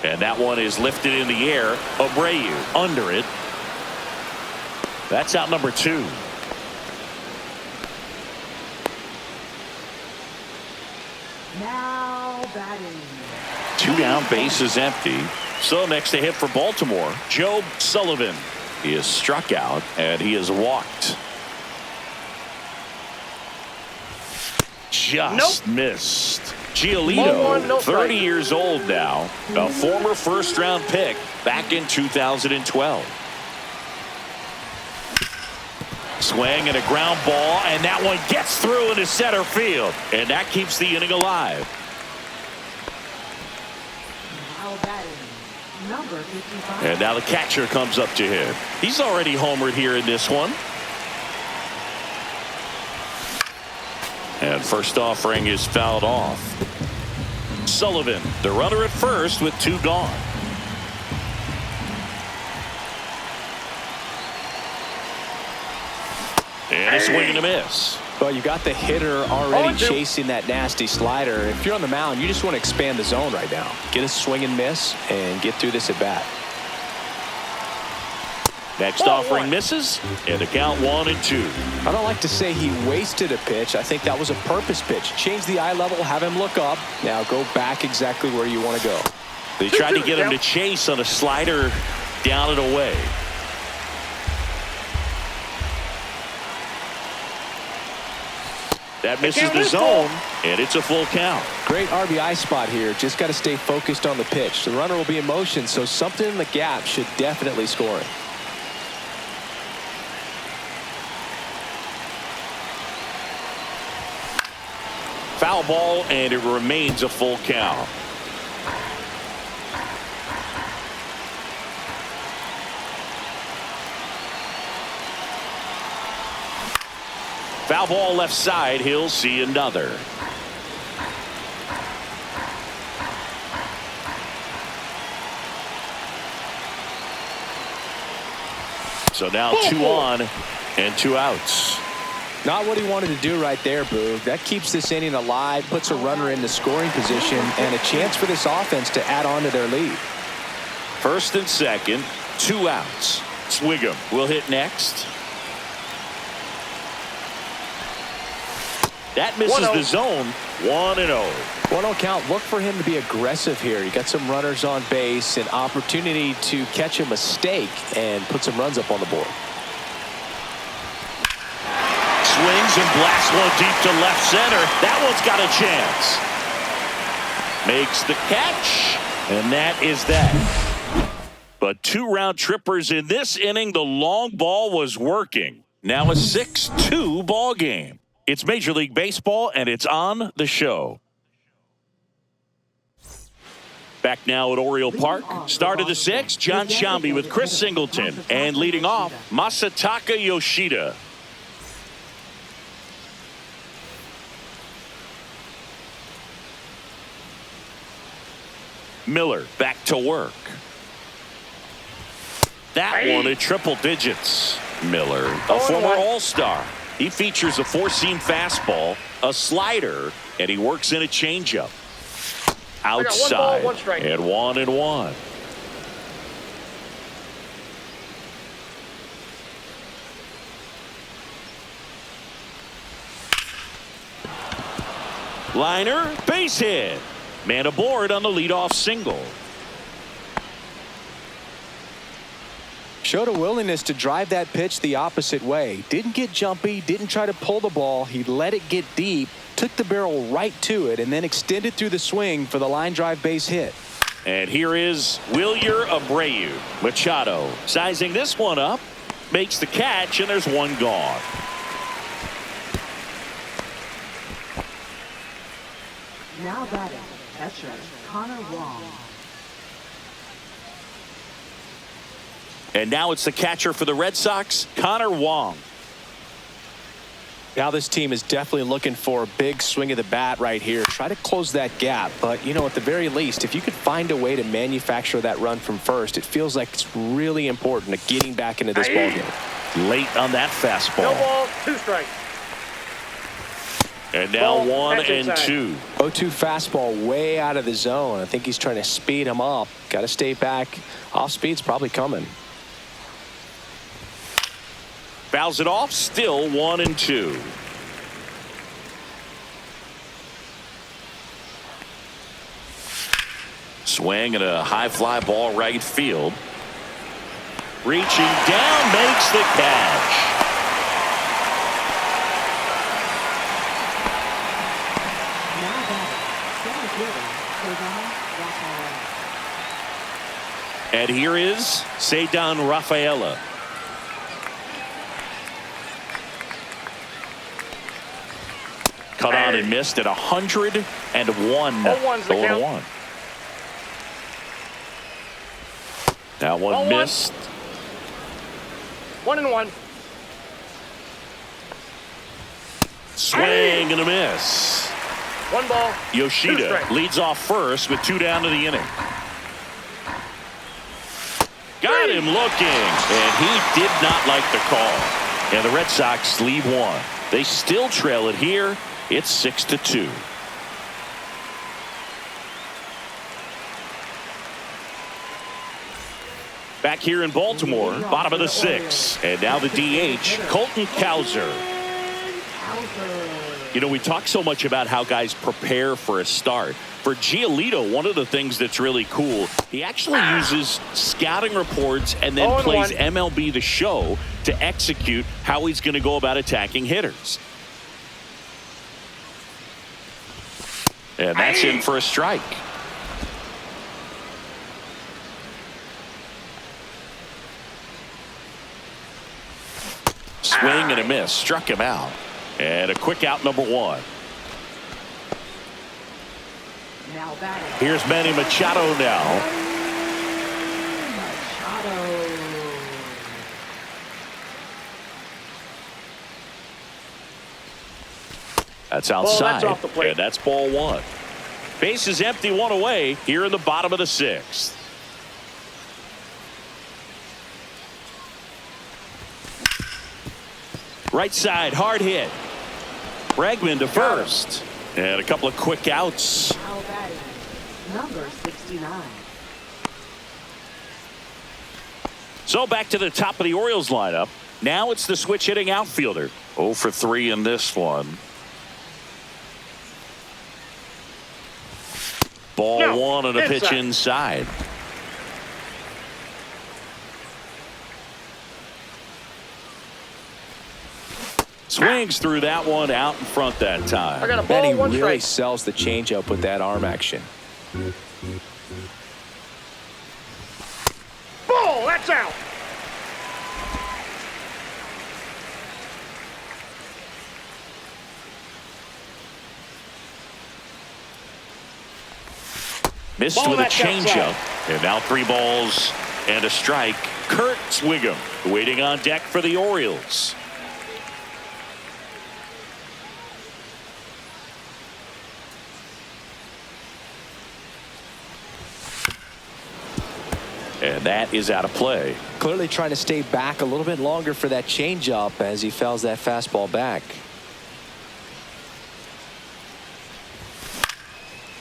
And that one is lifted in the air. Abreu under it. That's out number 2. Now batting. 2 down, base is empty. So next to hit for Baltimore, Joe Sullivan. He is struck out and he is walked. Just missed. Giolito, 30 years old now, a former first-round pick back in 2012. Swing and a ground ball, and that one gets through into center field, and that keeps the inning alive. Now batting. Number 55. And now the catcher comes up to him. He's already homered here in this one. And first offering is fouled off. Sullivan, the runner at first with 2 gone. And a swing and a miss. Well, you got the hitter already chasing that nasty slider. If you're on the mound, you just want to expand the zone right now. Get a swing and miss and get through this at bat. Next offering misses, and the count 1-2. I don't like to say he wasted a pitch. I think that was a purpose pitch. Change the eye level, have him look up. Now go back exactly where you want to go. They tried to get him to chase on a slider down and away. That misses the zone, and it's a full count. Great RBI spot here. Just got to stay focused on the pitch. The runner will be in motion, so something in the gap should definitely score it. Foul ball, and it remains a full count. Foul ball left side. He'll see another. So now 2 on and 2 outs. Not what he wanted to do right there, Boog. That keeps this inning alive, puts a runner in the scoring position, and a chance for this offense to add on to their lead. First and second, 2 outs. Swigum will hit next. That misses the zone. 1-0. 1-0 count. Look for him to be aggressive here. You got some runners on base, an opportunity to catch a mistake and put some runs up on the board. Swings and blasts one deep to left center. That one's got a chance. Makes the catch, and that is that. But 2 round trippers in this inning. The long ball was working. Now a 6-2 ball game. It's Major League Baseball, and it's on the show. Back now at Oriole Park. Start of the 6th, John Sciambi with Chris Singleton. And leading off, Masataka Yoshida. Miller back to work. That one at triple digits. Miller, a former All-Star. He features a 4-seam fastball, a slider, and he works in a changeup. Outside, 1 ball, 1 and 1-1. Liner, base hit. Man aboard on the leadoff single. Showed a willingness to drive that pitch the opposite way. Didn't get jumpy, didn't try to pull the ball. He let it get deep, took the barrel right to it, and then extended through the swing for the line drive base hit. And here is Wilyer Abreu. Machado sizing this one up, makes the catch, and there's 1 gone. Now batting, catcher Connor Wong. And now it's the catcher for the Red Sox, Connor Wong. Now this team is definitely looking for a big swing of the bat right here. Try to close that gap. But, you know, at the very least, if you could find a way to manufacture that run from first, it feels like it's really important to getting back into this ballgame. Late on that fastball. No ball, 2 strikes. And now Ball, 1 catch and inside. 2. 0-2 fastball way out of the zone. I think he's trying to speed him up. Got to stay back. Off speed's probably coming. Fouls it off, still 1 and 2. Swing and a high fly ball right field. Reaching down, makes the catch. Now batting, center fielder Cedar Rafaela. And here is Cedar Rafaela. Cut on and missed at 101. 0-1's the count. 0-1. That one 0-1. missed. 1-1. Swing and a miss. 1 ball. 2 Yoshida strikes. leads off first with 2 down to the inning. Got him looking, and he did not like the call. And the Red Sox lead 1. They still trail it here. It's 6-2. Back here in Baltimore, bottom of the 6th. And now the DH, Colton Cowser. You know, we talk so much about how guys prepare for a start. For Giolito, one of the things that's really cool, he actually uses scouting reports and then plays MLB The Show to execute how he's going to go about attacking hitters. And that's in for a strike. Swing and a miss. Struck him out. And a quick out, number 1. Here's Manny Machado now. That's outside, off the plate. and that's ball one. Base is empty, one away here in the bottom of the sixth. Right side, hard hit. Bregman to first. And a couple of quick outs. Number 69. So back to the top of the Orioles lineup. Now it's the switch hitting outfielder. 0 for 3 in this one. Ball one and a pitch inside. Swings through that one out in front that time. I got a ball, Benny one really strike. sells the changeup with that arm action. Ball, that's out. Missed Ball, with a that's changeup. outside. And now 3 balls and a strike. Kurt Swigum waiting on deck for the Orioles. And that is out of play. Clearly trying to stay back a little bit longer for that changeup as he fouls that fastball back.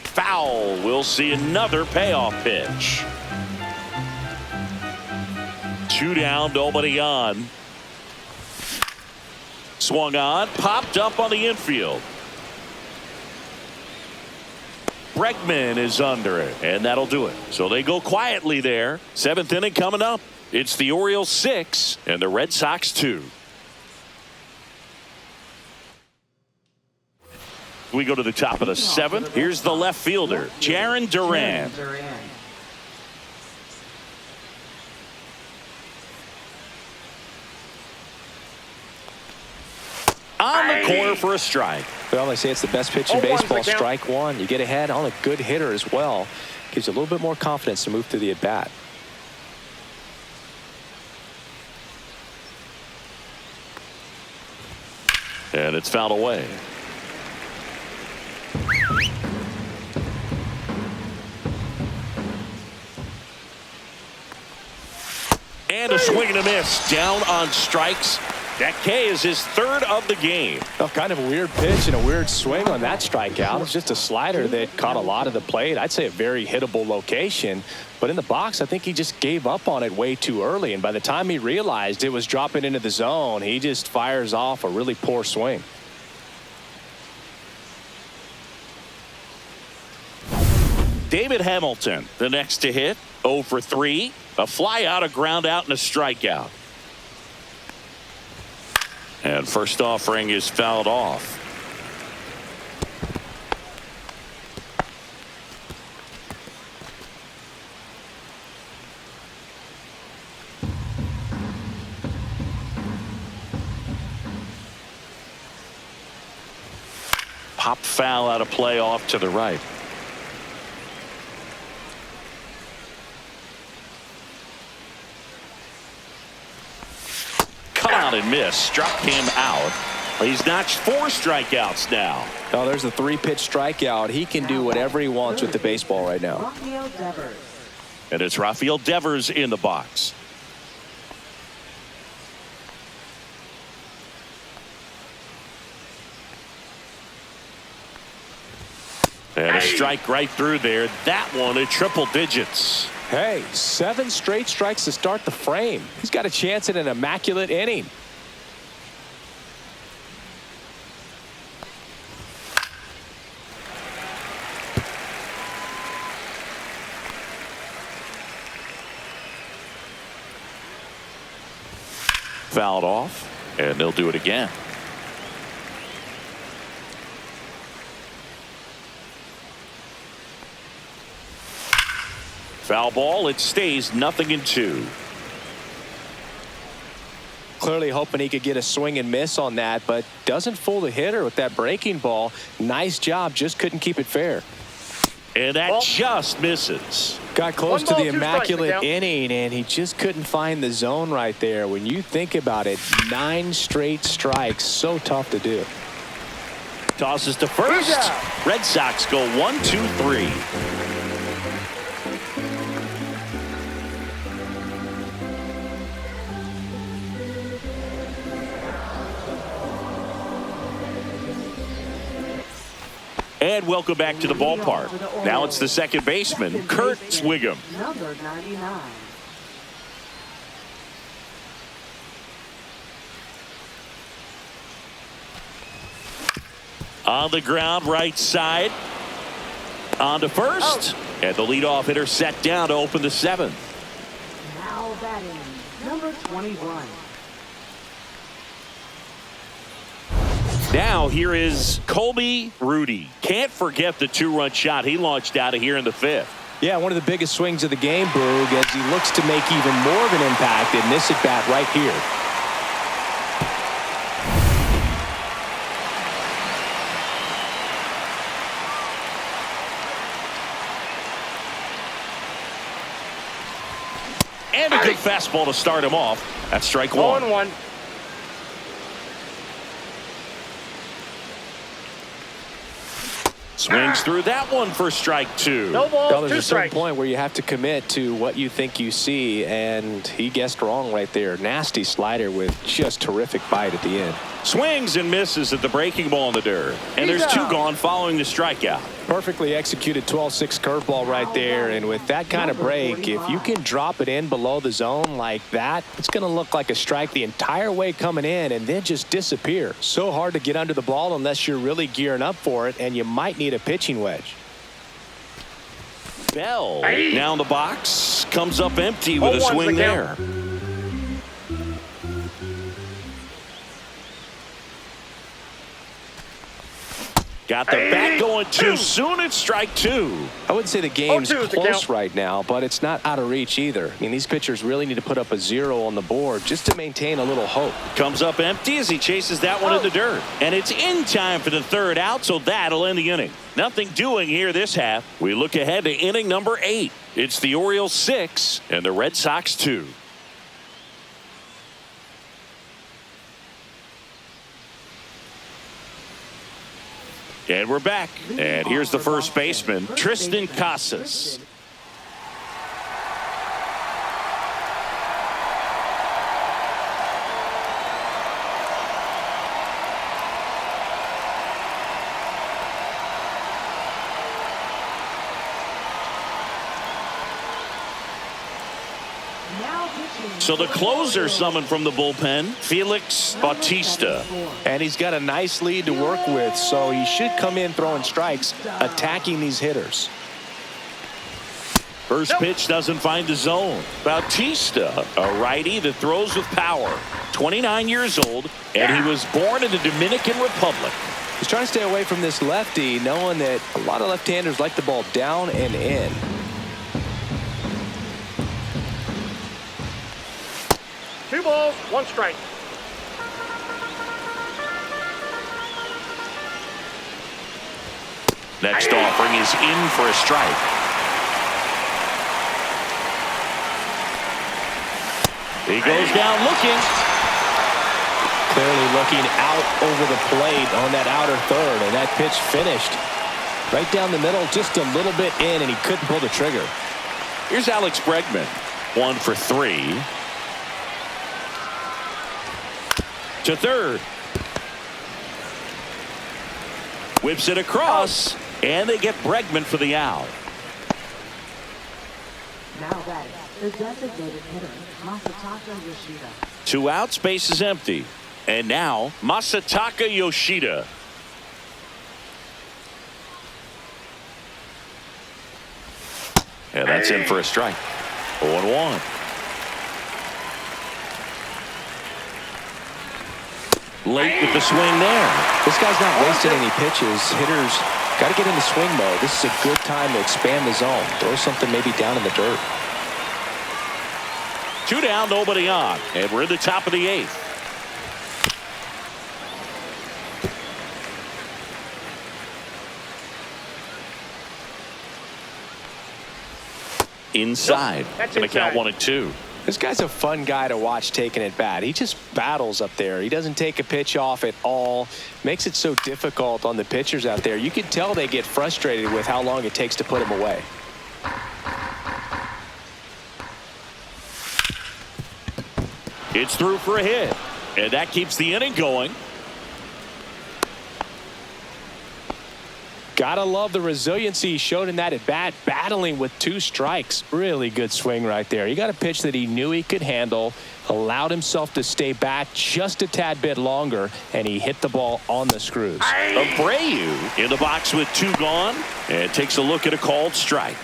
Foul. We'll see another payoff pitch. 2 down, nobody on. Swung on, popped up on the infield. Bregman is under it, and that'll do it. So they go quietly there. 7th inning coming up. It's the Orioles 6 and the Red Sox 2. We go to the top of the 7th. Here's the left fielder, Jarren Duran. On the corner for a strike. Well, they say it's the best pitch in 0-1's the baseball. count. Strike one. You get ahead on a good hitter as well. Gives you a little bit more confidence to move through the at-bat. And it's fouled away. And a swing and a miss. Down on strikes. That K is his 3rd of the game. Oh, kind of a weird pitch and a weird swing on that strikeout. It's just a slider that caught a lot of the plate. I'd say a very hittable location. But in the box, I think he just gave up on it way too early. And by the time he realized it was dropping into the zone, he just fires off a really poor swing. David Hamilton, the next to hit. 0 for 3. A fly out, a ground out, and a strikeout. And first offering is fouled off. Pop foul out of play off to the right. Cut out and missed. Struck him out. He's notched 4 strikeouts now. Oh, there's a 3-pitch strikeout. He can do whatever he wants with the baseball right now. Rafael Devers. And it's Rafael Devers in the box. And a strike right through there. That one at triple digits. Hey, 7 straight strikes to start the frame. He's got a chance at an immaculate inning. Fouled off, and they'll do it again. Foul ball. It stays 0-2. Clearly hoping he could get a swing and miss on that, but doesn't fool the hitter with that breaking ball. Nice job, just couldn't keep it fair. And that just misses. Got close to 1 ball, the 2 immaculate strikes, inning, and he just couldn't find the zone right there. When you think about it, 9 straight strikes, so tough to do. Tosses to first. Red Sox go 1, 2, 3. And welcome back to the ballpark. Now it's the second baseman, Kurt Swigum. Number 99. On the ground, right side. On to first. And the leadoff hitter set down to open the 7th. Now batting, number 21. Now here is Colby Rudy. Can't forget the 2-run shot he launched out of here in the 5th. Yeah, one of the biggest swings of the game, Boog, as he looks to make even more of an impact in this at-bat right here. And a good fastball to start him off. That's strike 1. 0-1. Swings through that one for strike 2. No ball, Well, there's 2 a certain strikes. point where you have to commit to what you think you see, and he guessed wrong right there. Nasty slider with just terrific bite at the end. Swings and misses at the breaking ball in the dirt. And there's 2 gone following the strikeout. Perfectly executed 12-6 curveball right there, and with that kind of break, if you can drop it in below the zone like that, it's going to look like a strike the entire way coming in and then just disappear. So hard to get under the ball unless you're really gearing up for it, and you might need a pitching wedge. Bell now in the box, comes up empty with a 0-1's swing the there. count. Got the bat going too soon. It's strike 2. I wouldn't say the game's 0-2 is the close count. right now, but it's not out of reach either. I mean, these pitchers really need to put up a 0 on the board just to maintain a little hope. Comes up empty as he chases that one in the dirt. And it's in time for the 3rd out, so that'll end the inning. Nothing doing here this half. We look ahead to inning number 8. It's the Orioles 6 and the Red Sox 2. And we're back. And here's the first baseman, Tristan Casas. Now pitching. So the closer summoned from the bullpen, Felix Bautista. And he's got a nice lead to work with, so he should come in throwing strikes, attacking these hitters. First pitch doesn't find the zone. Bautista, a righty that throws with power. 29 years old, and he was born in the Dominican Republic. He's trying to stay away from this lefty, knowing that a lot of left-handers like the ball down and in. Two balls, 1 strike. Next offering is in for a strike. He goes down looking. Clearly looking out over the plate on that outer third, and that pitch finished right down the middle, just a little bit in, and he couldn't pull the trigger. Here's Alex Bregman. 1 for 3. To third. Whips it across, and they get Bregman for the out. Now batting, the designated hitter, Masataka Yoshida. 2 outs, base is empty. And now, Masataka Yoshida. And that's in for a strike. 0-1. Late with the swing there. This guy's not wasting any pitches. Hitters got to get into swing mode. This is a good time to expand the zone. Throw something maybe down in the dirt. 2 down, nobody on. And we're in the top of the 8th. inside. That's Gonna count inside. 1-2. This guy's a fun guy to watch taking at bat. He just battles up there. He doesn't take a pitch off at all. Makes it so difficult on the pitchers out there. You can tell they get frustrated with how long it takes to put him away. It's through for a hit, and that keeps the inning going. Gotta love the resiliency he showed in that at bat, battling with 2 strikes. Really good swing right there. He got a pitch that he knew he could handle, allowed himself to stay back just a tad bit longer, and he hit the ball on the screws. Abreu in the box with 2 gone, and takes a look at a called strike.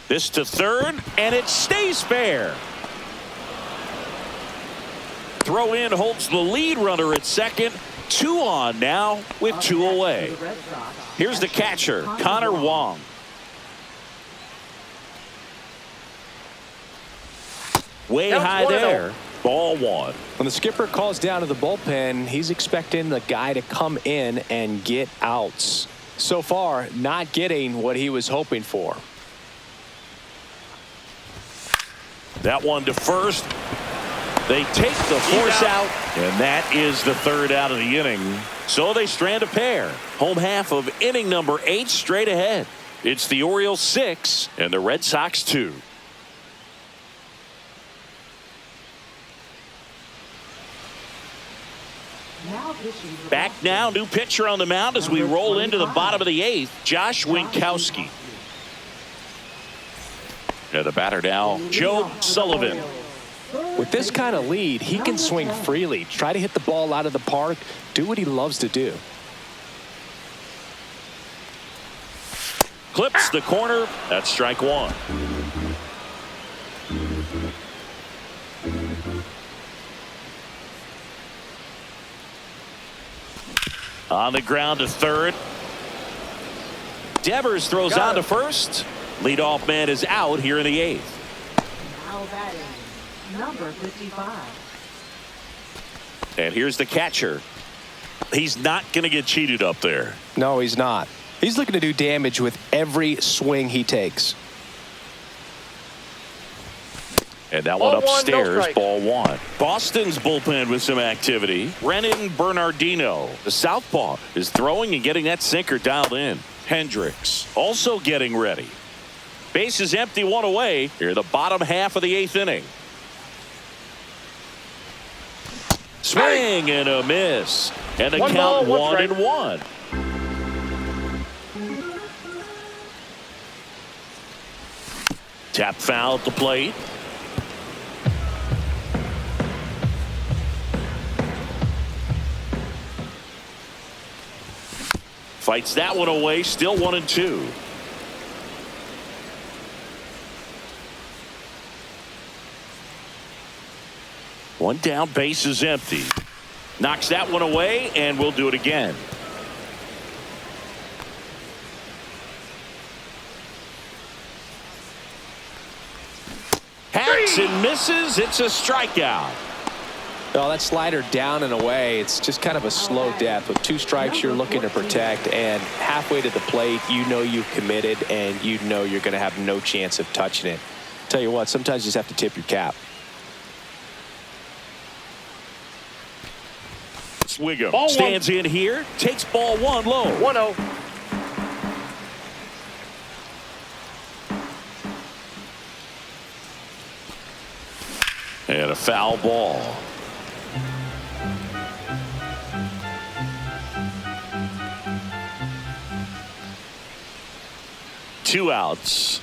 This to third, and it stays fair. Throw in holds the lead runner at second. 2 on now with 2 away. Here's the catcher, Connor Wong. Way high there. Ball 1. When the skipper calls down to the bullpen, he's expecting the guy to come in and get outs. So far, not getting what he was hoping for. That one to first. They take the force out, and that is the 3rd out of the inning. So they strand a pair. Home half of inning number 8 straight ahead. It's the Orioles 6 and the Red Sox 2. Back now, new pitcher on the mound as we roll into the bottom of the 8th, Josh Winkowski. And the batter now, Joe Sullivan. With this kind of lead, he can swing freely, try to hit the ball out of the park, do what he loves to do. Clips the corner. That's strike 1. On the ground to third. Devers throws on to first. Leadoff man is out here in the 8th. Now batting, number 55. And here's the catcher. He's not going to get cheated up there. No, he's not. He's looking to do damage with every swing he takes. And that one Ball 1, no upstairs, strike. ball 1. Boston's bullpen with some activity. Brennan Bernardino, the southpaw, is throwing and getting that sinker dialed in. Hendricks also getting ready. Base is empty, 1 away. Here, the bottom half of the 8th inning. Swing and a miss. And the One count ball, 1 one and 1. Tap foul at the plate. Fights that one away, still 1 and 2. One down, base is empty. Knocks that one away, and we'll do it again. Hacks and misses. It's a strikeout. Well, that slider down and away, it's just kind of a slow death. With 2 strikes, you're looking to protect, and halfway to the plate, you know you've committed, and you know you're going to have no chance of touching it. Tell you what, sometimes you just have to tip your cap. Swigum Ball 1. stands in here, takes ball 1 low. 1-0. And a foul ball. Two outs.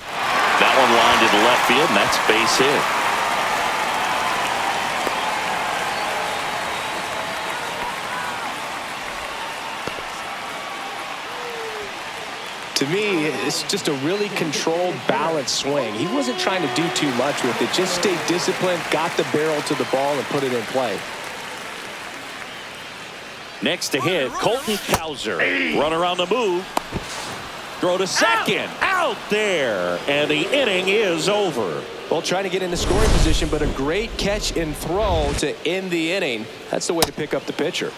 That one lined into left field, and that's base hit. To me, it's just a really controlled, balanced swing. He wasn't trying to do too much with it. Just stayed disciplined, got the barrel to the ball, and put it in play. Next to hit, Colton Cowser. Runner on the move. Throw to second. Out there. And the inning is over. Well, trying to get into scoring position, but a great catch and throw to end the inning. That's the way to pick up the pitcher.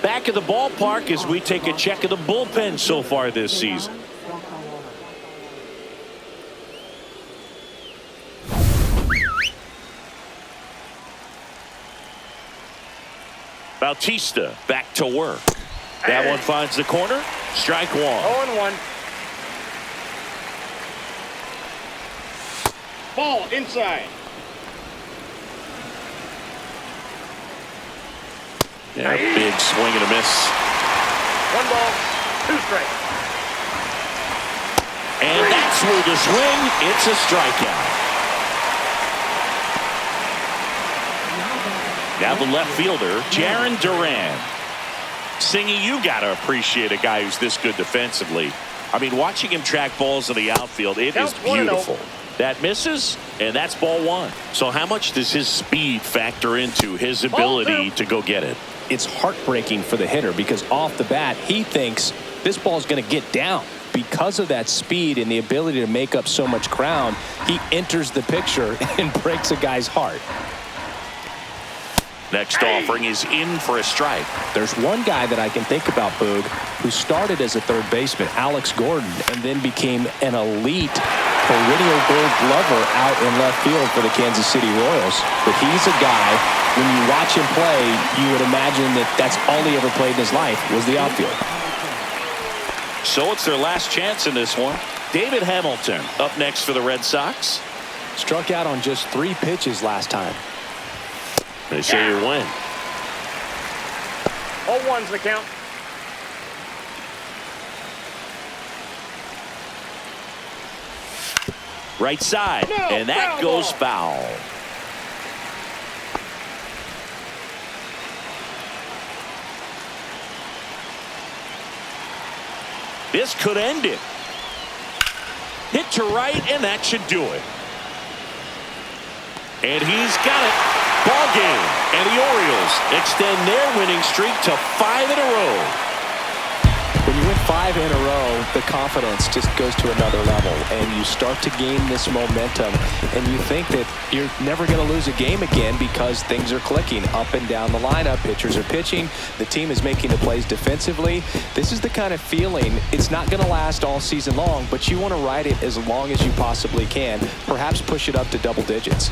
Back at the ballpark as we take a check of the bullpen so far this season. Bautista back to work. That one finds the corner. Strike one. 0-1. Ball inside. Yeah, big swing and a miss. 1 ball, 2 strikes. And that's where the swing. It's a strikeout. Now the left fielder, Jarren Duran. Singy, you got to appreciate a guy who's this good defensively. I mean, watching him track balls in the outfield, it is beautiful. That misses, and that's ball 1. So how much does his speed factor into his ability to go get it? It's heartbreaking for the hitter because off the bat, he thinks this ball's going to get down. Because of that speed and the ability to make up so much ground, he enters the picture and breaks a guy's heart. Next offering is in for a strike. There's one guy that I can think about, Boog, who started as a third baseman, Alex Gordon, and then became an elite perennial Gold Glover out in left field for the Kansas City Royals. But he's a guy, when you watch him play, you would imagine that that's all he ever played in his life was the outfield. So it's their last chance in this one. David Hamilton up next for the Red Sox. Struck out on just 3 pitches last time. They say you win. 0-1's the count. Right side, and that goes foul. This could end it. Hit to right, and that should do it. And he's got it. Ball game. And the Orioles extend their winning streak to 5 in a row. When you win 5 in a row, the confidence just goes to another level, and you start to gain this momentum, and you think that you're never going to lose a game again because things are clicking up and down the lineup. Pitchers are pitching. The team is making the plays defensively. This is the kind of feeling, it's not going to last all season long, but you want to ride it as long as you possibly can, perhaps push it up to double digits.